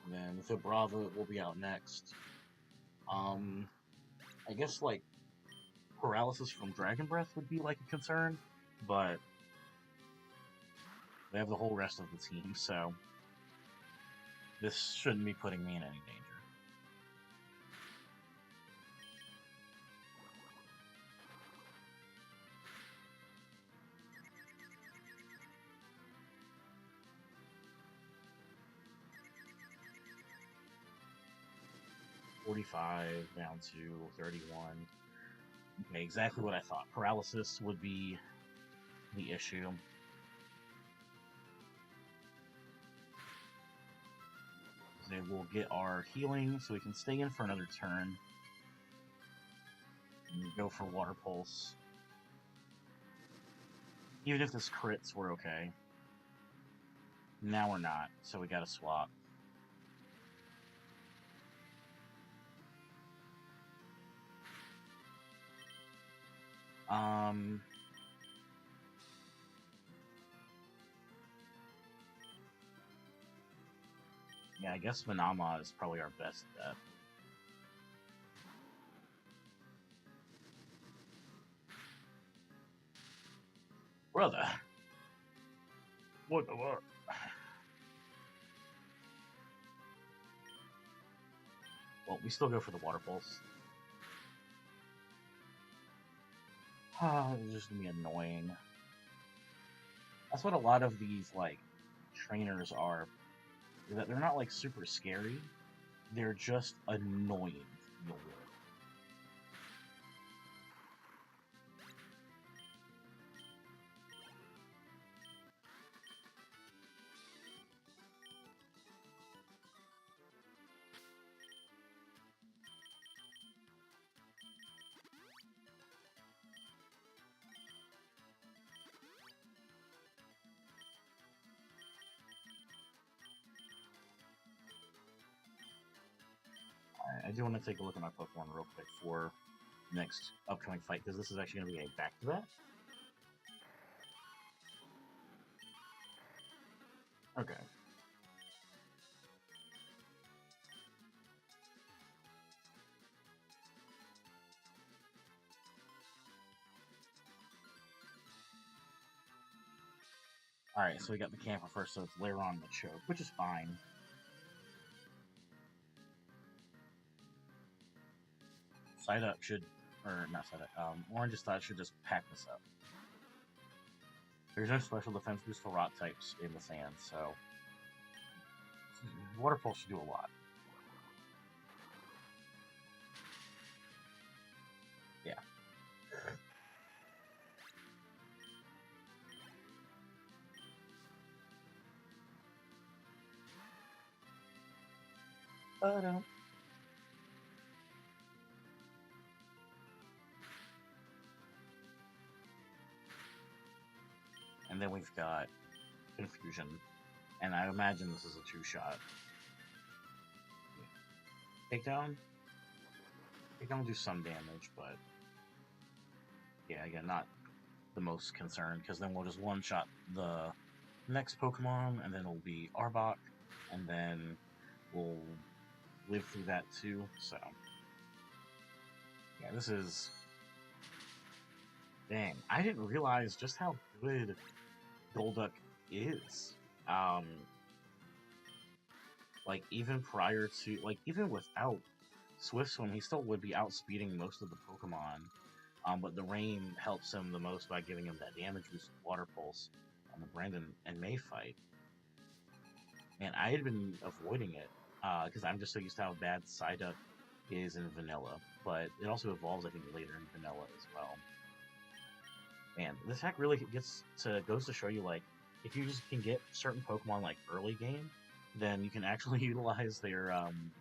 And then the Brava will be out next. I guess like paralysis from Dragon Breath would be like a concern, but they have the whole rest of the team, so this shouldn't be putting me in any danger. $45 down to $31. Okay, exactly what I thought. Paralysis would be the issue. Then we'll get our healing so we can stay in for another turn. And go for Water Pulse. Even if this crits, we're okay. Now we're not, so we gotta swap. Yeah, I guess Manama is probably our best bet. Brother! What the fuck? Well, we still go for the Water Pulse. It's just gonna be annoying. That's what a lot of these, like, trainers are. That they're not, like, super scary. They're just annoying to deal with. I do want to take a look at my Pokemon real quick for next upcoming fight, because this is actually going to be a back-to-back. Okay. Alright, so we got the camper first, so it's later on the choke, which is fine. Side up should, or not side up, Orange's Thought should just pack this up. There's no special defense boost for rock types in the sand, so Water Pulse should do a lot. Ba-dum. And then we've got Confusion. And I imagine this is a two-shot. Takedown? Takedown will do some damage, but... yeah, again, not the most concerned, because then we'll just one-shot the next Pokemon, and then it'll be Arbok, and then we'll live through that too, so... yeah, this is... dang, I didn't realize just how good Golduck is. Like, even prior to... like, even without Swift Swim, he still would be outspeeding most of the Pokemon. But the rain helps him the most by giving him that damage boost Water Pulse on the Brandon and May fight. And I had been avoiding it, because I'm just so used to how bad Psyduck is in Vanilla. But it also evolves, I think, later in Vanilla as well. Man, this hack really goes to show you, like, if you just can get certain Pokemon, like, early game, then you can actually utilize their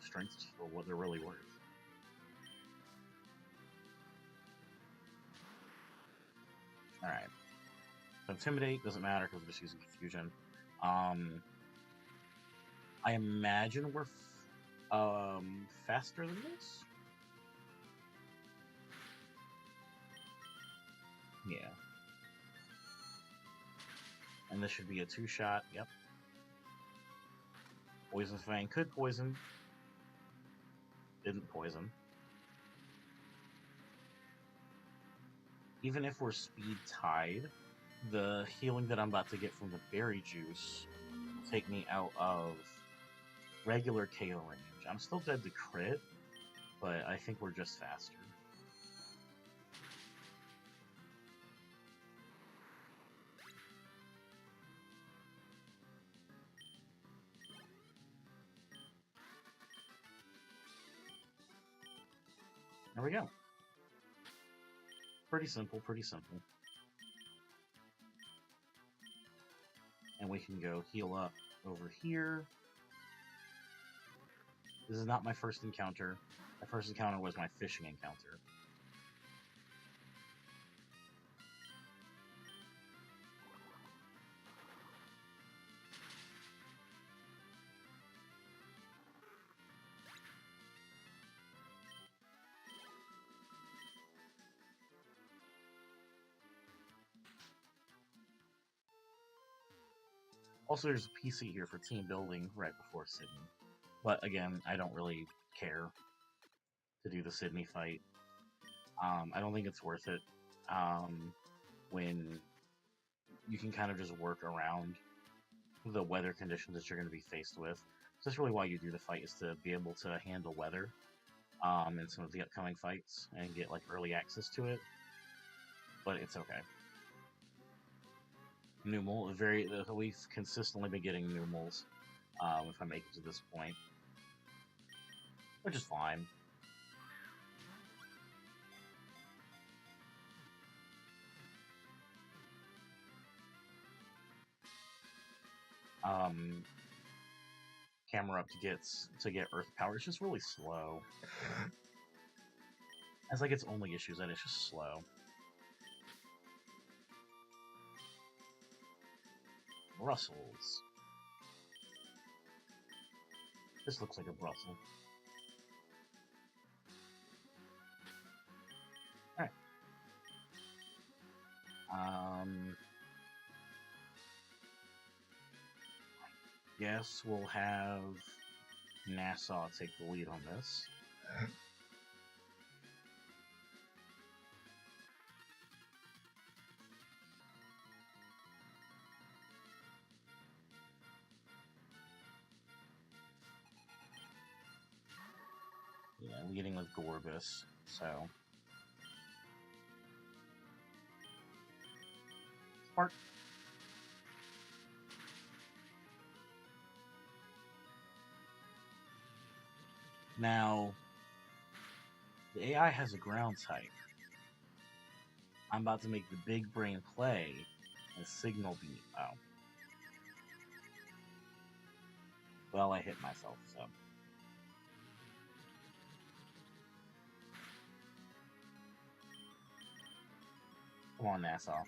strengths for what they're really worth. Alright. So Intimidate doesn't matter because we're just using Confusion. I imagine we're faster than this? Yeah. And this should be a two-shot, yep. Poison Fang could poison. Didn't poison. Even if we're speed tied, the healing that I'm about to get from the berry juice will take me out of regular KO range. I'm still dead to crit, but I think we're just faster. There we go. Pretty simple, pretty simple. And we can go heal up over here. This is not my first encounter. My first encounter was my fishing encounter. Also, there's a PC here for team building right before Sydney. But again, I don't really care to do the Sydney fight. I don't think it's worth it when you can kind of just work around the weather conditions that you're going to be faced with. So that's really why you do the fight, is to be able to handle weather in some of the upcoming fights and get like early access to it. But it's okay. Numal, we've consistently been getting Numals if I make it to this point, which is fine. Camera up to get Earth Power. It's just really slow. It's like its only issues that it's just slow. Brussels. This looks like a Brussels. Alright. Guess we'll have Nassau take the lead on this. Yeah, leading with Gorbis, so... Spark. Now, the AI has a ground type. I'm about to make the big brain play and Signal Beam. Oh. Well, I hit myself, so... Come on, Nassau.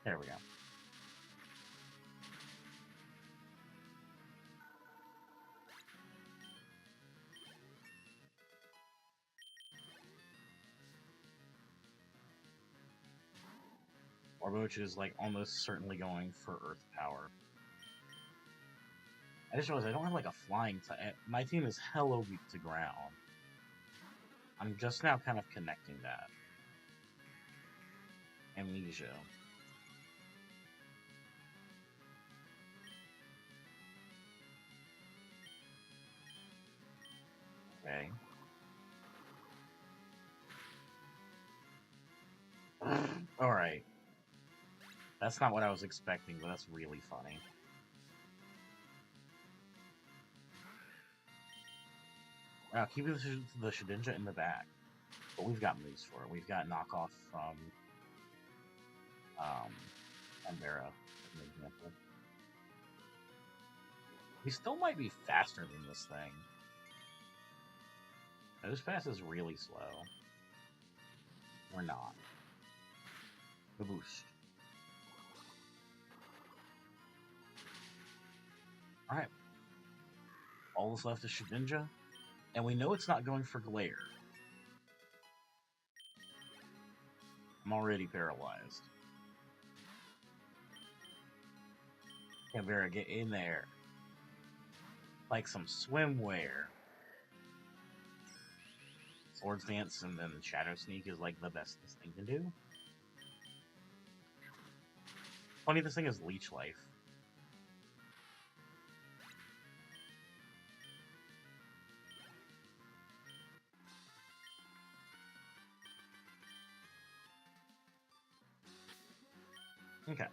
There we go. Orboch is like almost certainly going for Earth Power. I just realized I don't have like a flying type. My team is hella weak to ground. I'm just now kind of connecting that. Amnesia. Okay. Alright. That's not what I was expecting, but that's really funny. Wow, keeping the Shedinja in the back. But we've got moves for it. We've got knockoff from Canberra, as an example. We still might be faster than this thing. Nose Pass is really slow. We're not. The boost. Alright. All that's left is Shedinja. And we know it's not going for Glare. I'm already paralyzed. Canberra, get in there. Like some swimwear. Swords Dance and then Shadow Sneak is like the best this thing can do. Funny, this thing is Leech Life. Okay.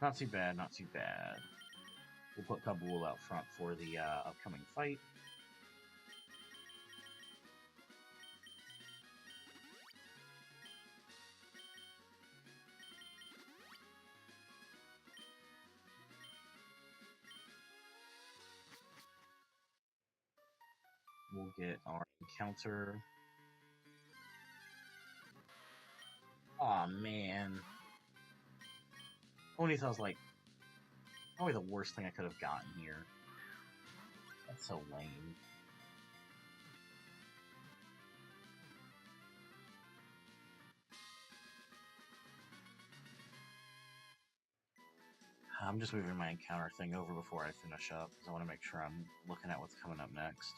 Not too bad, not too bad. We'll put Kabul out front for the upcoming fight. We'll get our encounter. Aw, man. Ponytail's like probably the worst thing I could have gotten here. That's so lame. I'm just moving my encounter thing over before I finish up, because I want to make sure I'm looking at what's coming up next.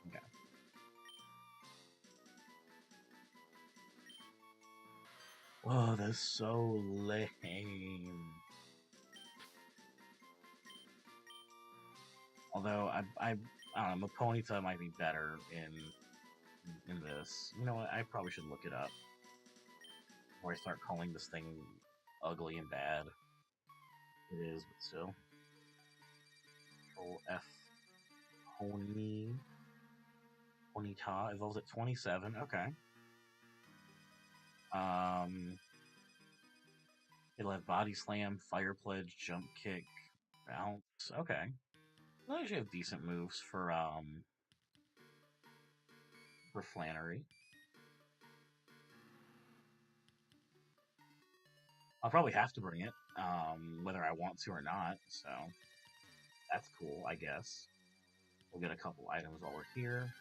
Okay. Whoa, that's so lame. Although I don't know, Ponyta might be better in this. You know what? I probably should look it up before I start calling this thing ugly and bad. It is, but still. Control F. Ponyta evolves at 27. Okay. It'll have Body Slam, Fire Pledge, Jump Kick, Bounce. Okay. Well, actually have decent moves for Flannery. I'll probably have to bring it, whether I want to or not, so that's cool, I guess. We'll get a couple items while we're here.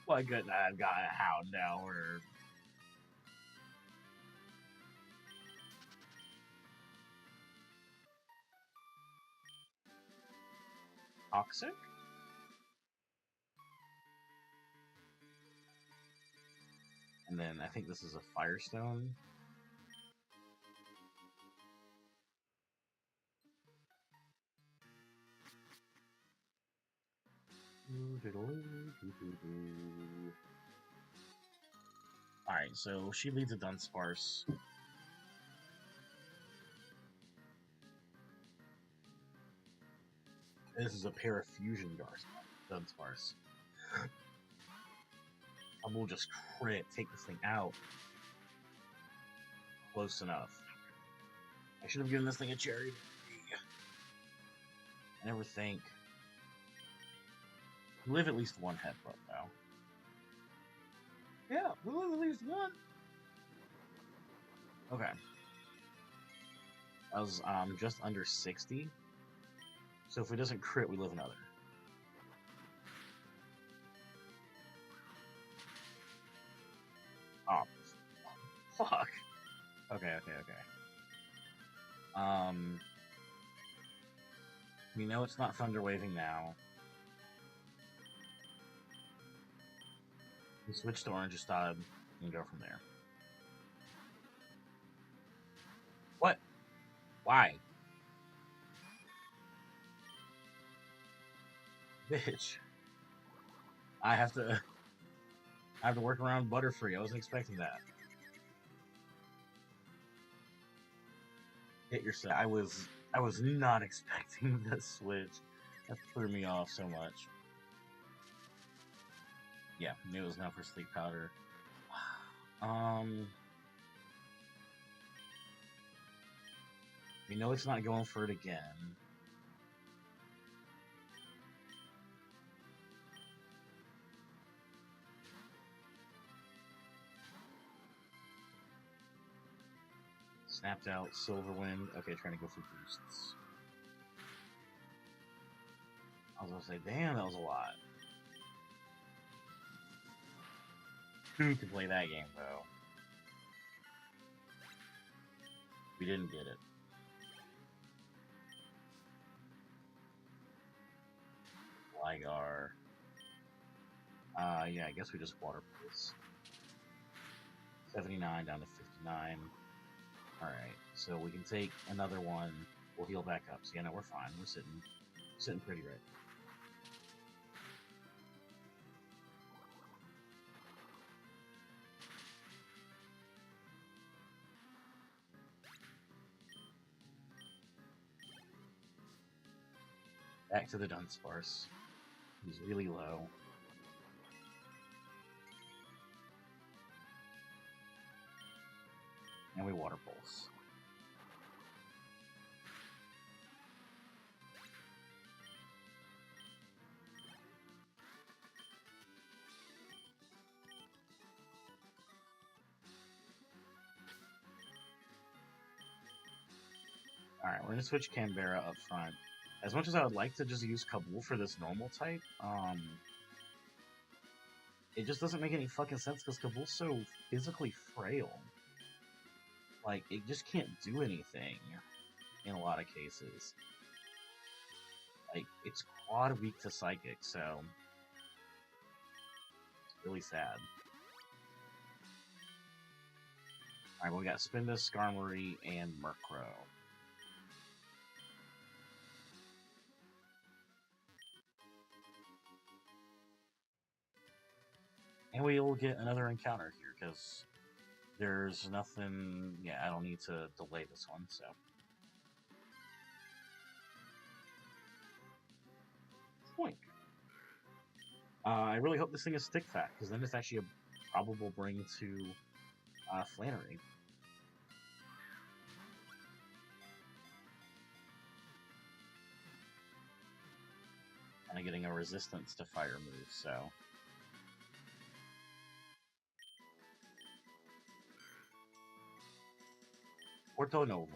Well, good, I've got a Hound now, or... Toxic? And then I think this is a Firestone. Alright, so she leads a Dunsparce. This is a Parafusion Dunsparce. I will just crit, take this thing out. Close enough. I should have given this thing a cherry. I never think. We live at least one headbutt, though. Yeah, we live at least one. Okay. I was just under 60. So if it doesn't crit, we live another. Oh, fuck. Okay. We know it's not thunder waving now. We switch to orange Estad and go from there. What? Why? Bitch. I have to work around Butterfree. I wasn't expecting that. Hit yourself. I was not expecting this switch. That threw me off so much. Yeah, knew it was not for sleep powder. We know it's not going for it again. Snapped out, Silverwind. Okay, trying to go for boosts. I was gonna say, damn, that was a lot. Who could play that game, though? We didn't get it. Ligar. Yeah, I guess we just water pulse. 79 down to 59. Alright, so we can take another one. We'll heal back up. So, yeah, no, we're fine. We're sitting pretty right. Back to the Dunsparce. He's really low. And we water pulse. Alright, we're gonna switch Canberra up front. As much as I would like to just use Kabul for this normal type, it just doesn't make any fucking sense because Kabul's so physically frail. Like, it just can't do anything in a lot of cases. Like, it's quad weak to Psychic, so it's really sad. Alright, well, we got Spinda, Skarmory, and Murkrow. And we'll get another encounter here, because there's nothing... Yeah, I don't need to delay this one, so... Point. I really hope this thing is stick fat, because then it's actually a probable bring to Flannery. Kind of getting a resistance to fire move, so... Porto Novo.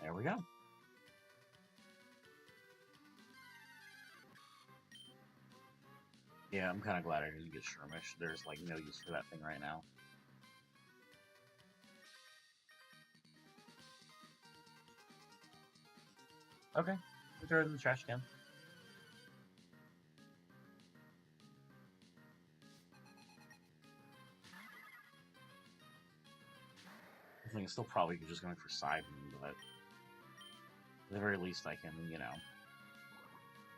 There we go. Yeah, I'm kind of glad I didn't get Skirmish. There's, like, no use for that thing right now. Okay, we throw it in the trash can. I think it's still probably just going for Sidon, but at the very least I can, you know...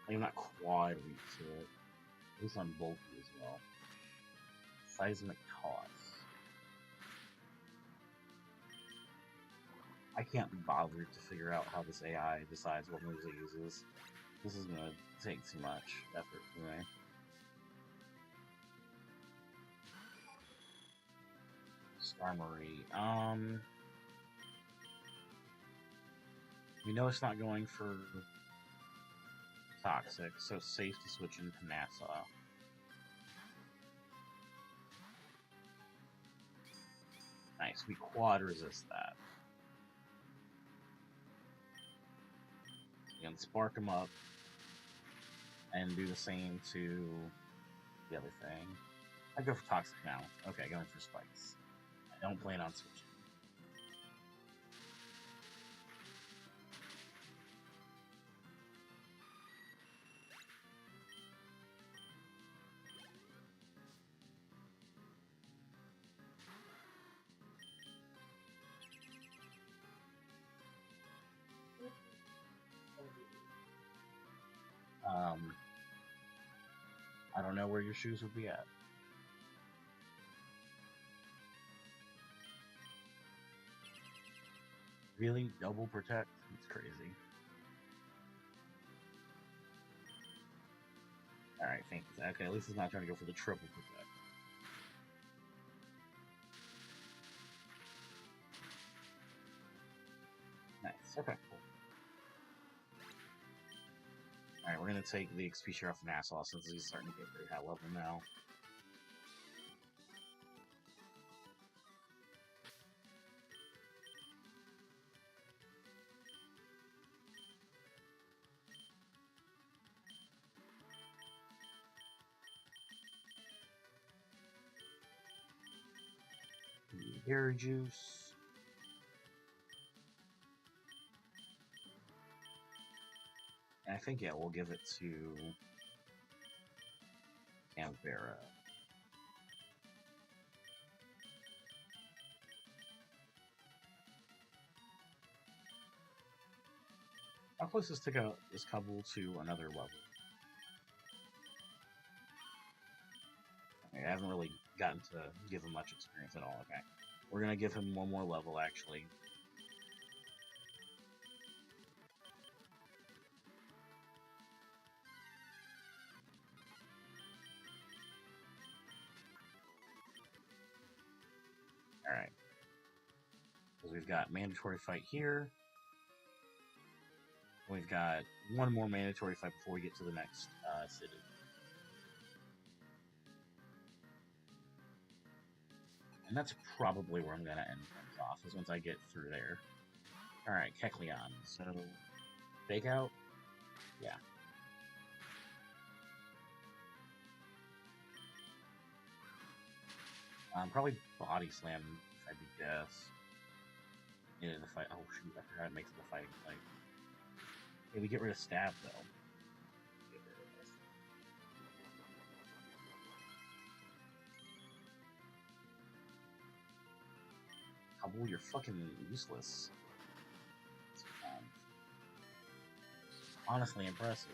I'm not quad weak to it. At least I'm bulky as well. Seismic Toss. I can't be bothered to figure out how this AI decides what moves it uses. This is gonna take too much effort for me. Armory. We know it's not going for toxic, so it's safe to switch into NASA. Nice, we quad resist that. You can spark them up and do the same to the other thing. I go for toxic now. Okay, going for spikes. I don't plan on switching. I don't know where your shoes would be at. Really? Double protect? It's crazy. Alright, thank you. Okay, at least it's not trying to go for the triple protect. Nice, okay, cool. Alright, we're gonna take the XP share off Nassau since he's starting to get very high level now. Berry juice. And I think, yeah, we'll give it to Canberra. How close is this couple to another level? Okay, I haven't really gotten to give him much experience at all. Okay. We're gonna give him one more level, actually. Alright. Because we've got mandatory fight here. We've got one more mandatory fight before we get to the next city. And that's probably where I'm going to end things off, is once I get through there. Alright, Kecleon. So, fake out? Yeah. Probably body slam, if I had to guess. Into the fight. Oh, shoot, I forgot it makes it the fighting fight. Hey, we get rid of stab, though. Kabul, you're fucking useless. Honestly impressive.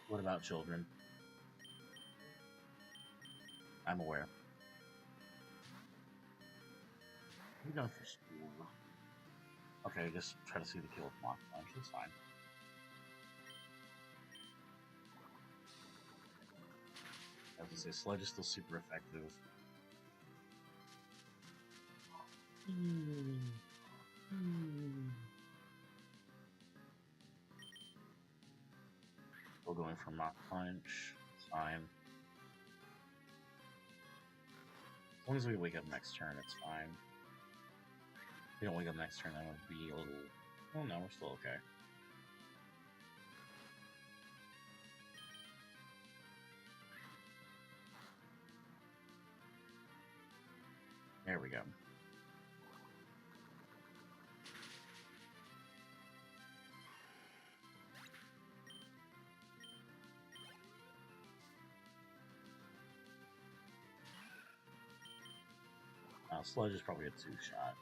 What about children? I'm aware. You done for school? Okay, just try to see the kill with Mach Punch. That's fine. I was gonna say, Sledge is still super effective. We're going for Mach Punch. It's fine. As long as we wake up next turn, it's fine. If we don't wake up next turn, that would be a little... Oh no, we're still okay. There we go. Sludge is probably a 2-shot.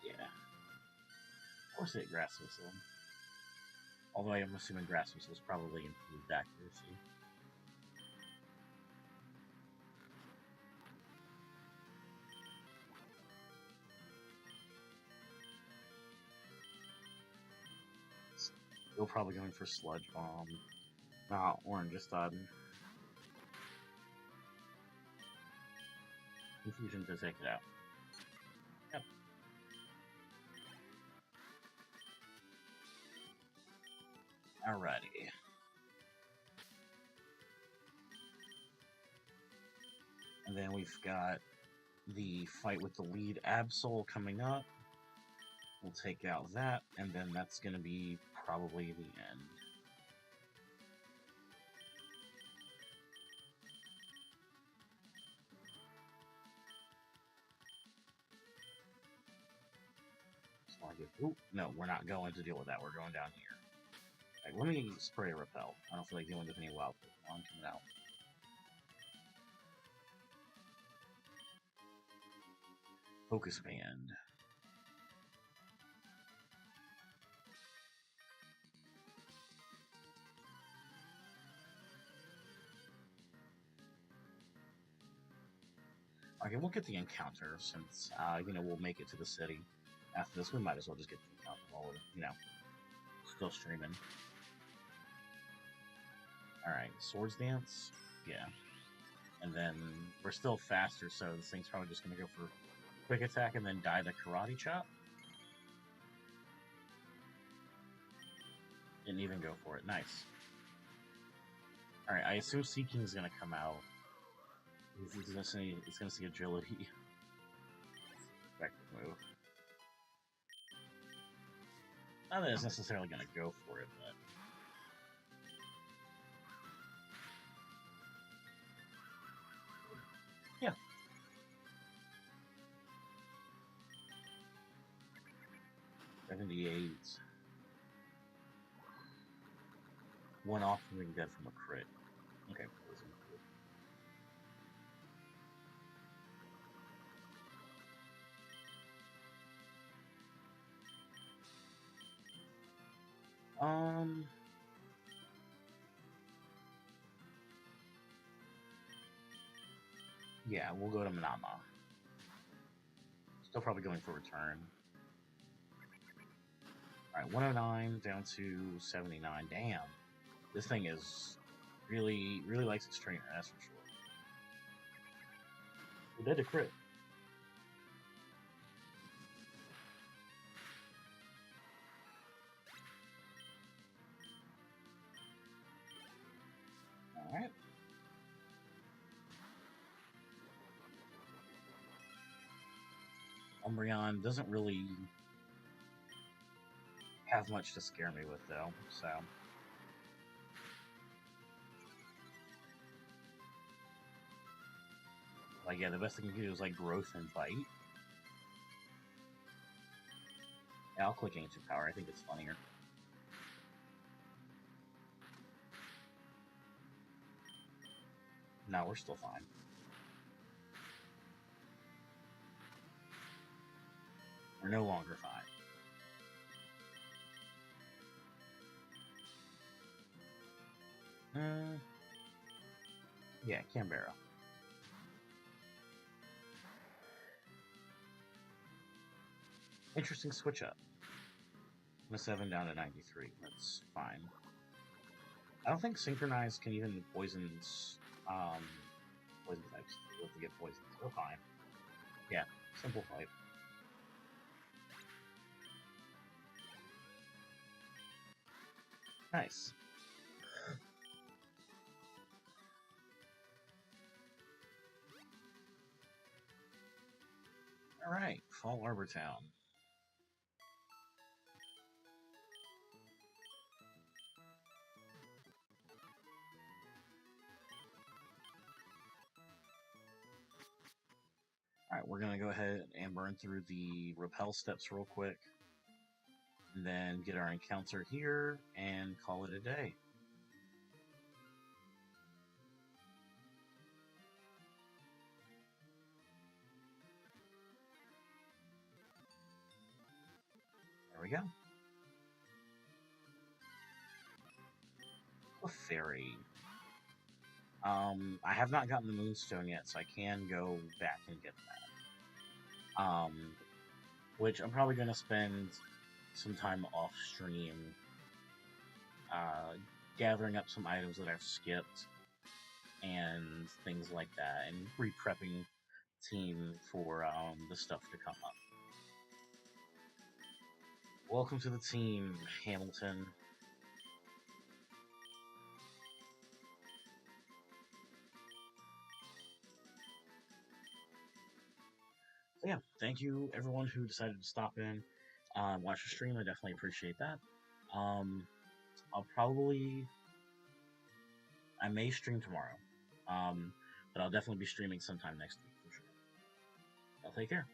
Yeah. Or say Grass Whistle. Although I am assuming Grass Whistle is probably improved accuracy. Still probably going for Sludge Bomb. Ah, Orange just Confusion to take it out. Yep. Alrighty. And then we've got the fight with the lead Absol coming up. We'll take out that, and then that's going to be probably the end. Ooh, no, we're not going to deal with that. We're going down here. Right, let me spray a repel. I don't feel like dealing with any wild Pokemon coming out. Focus Band. Okay, we'll get the encounter since, we'll make it to the city. After this, we might as well just get the encounter while we're, still streaming. Alright, Swords Dance? Yeah. And then we're still faster, so this thing's probably just going to go for Quick Attack and then die the Karate Chop. Didn't even go for it. Nice. Alright, I assume Seeking's going to come out. He's going to see Agility. Effective move. Not that it's necessarily going to go for it, but... yeah. $78. One off from being dead from a crit. Okay, poison. Yeah, we'll go to Manama. Still probably going for return. Alright, 109 down to 79. Damn. This thing is really likes its trainer, that's for sure. We did a crit. Alright. Umbreon doesn't really have much to scare me with, though, so... like, yeah, the best thing you can do is, like, Growth and Bite. Yeah, I'll click Ancient Power, I think it's funnier. No, we're still fine. We're no longer fine. Yeah, Canberra. Interesting switch up. From a 7 down to 93. That's fine. I don't think Synchronize can even poison types. You have to get poisoned. We're fine. Yeah, simple fight. Nice. Alright, Fall Arbor Town. Alright, we're gonna go ahead and burn through the repel steps real quick. And then get our encounter here and call it a day. There we go. A fairy. I have not gotten the Moonstone yet, so I can go back and get that. Which I'm probably going to spend some time off stream gathering up some items that I've skipped, and things like that, and re-prepping team for the stuff to come up. Welcome to the team, Hamilton. So yeah, thank you everyone who decided to stop in, watch the stream. I definitely appreciate that. Um, I may stream tomorrow, but I'll definitely be streaming sometime next week for sure. I'll take care.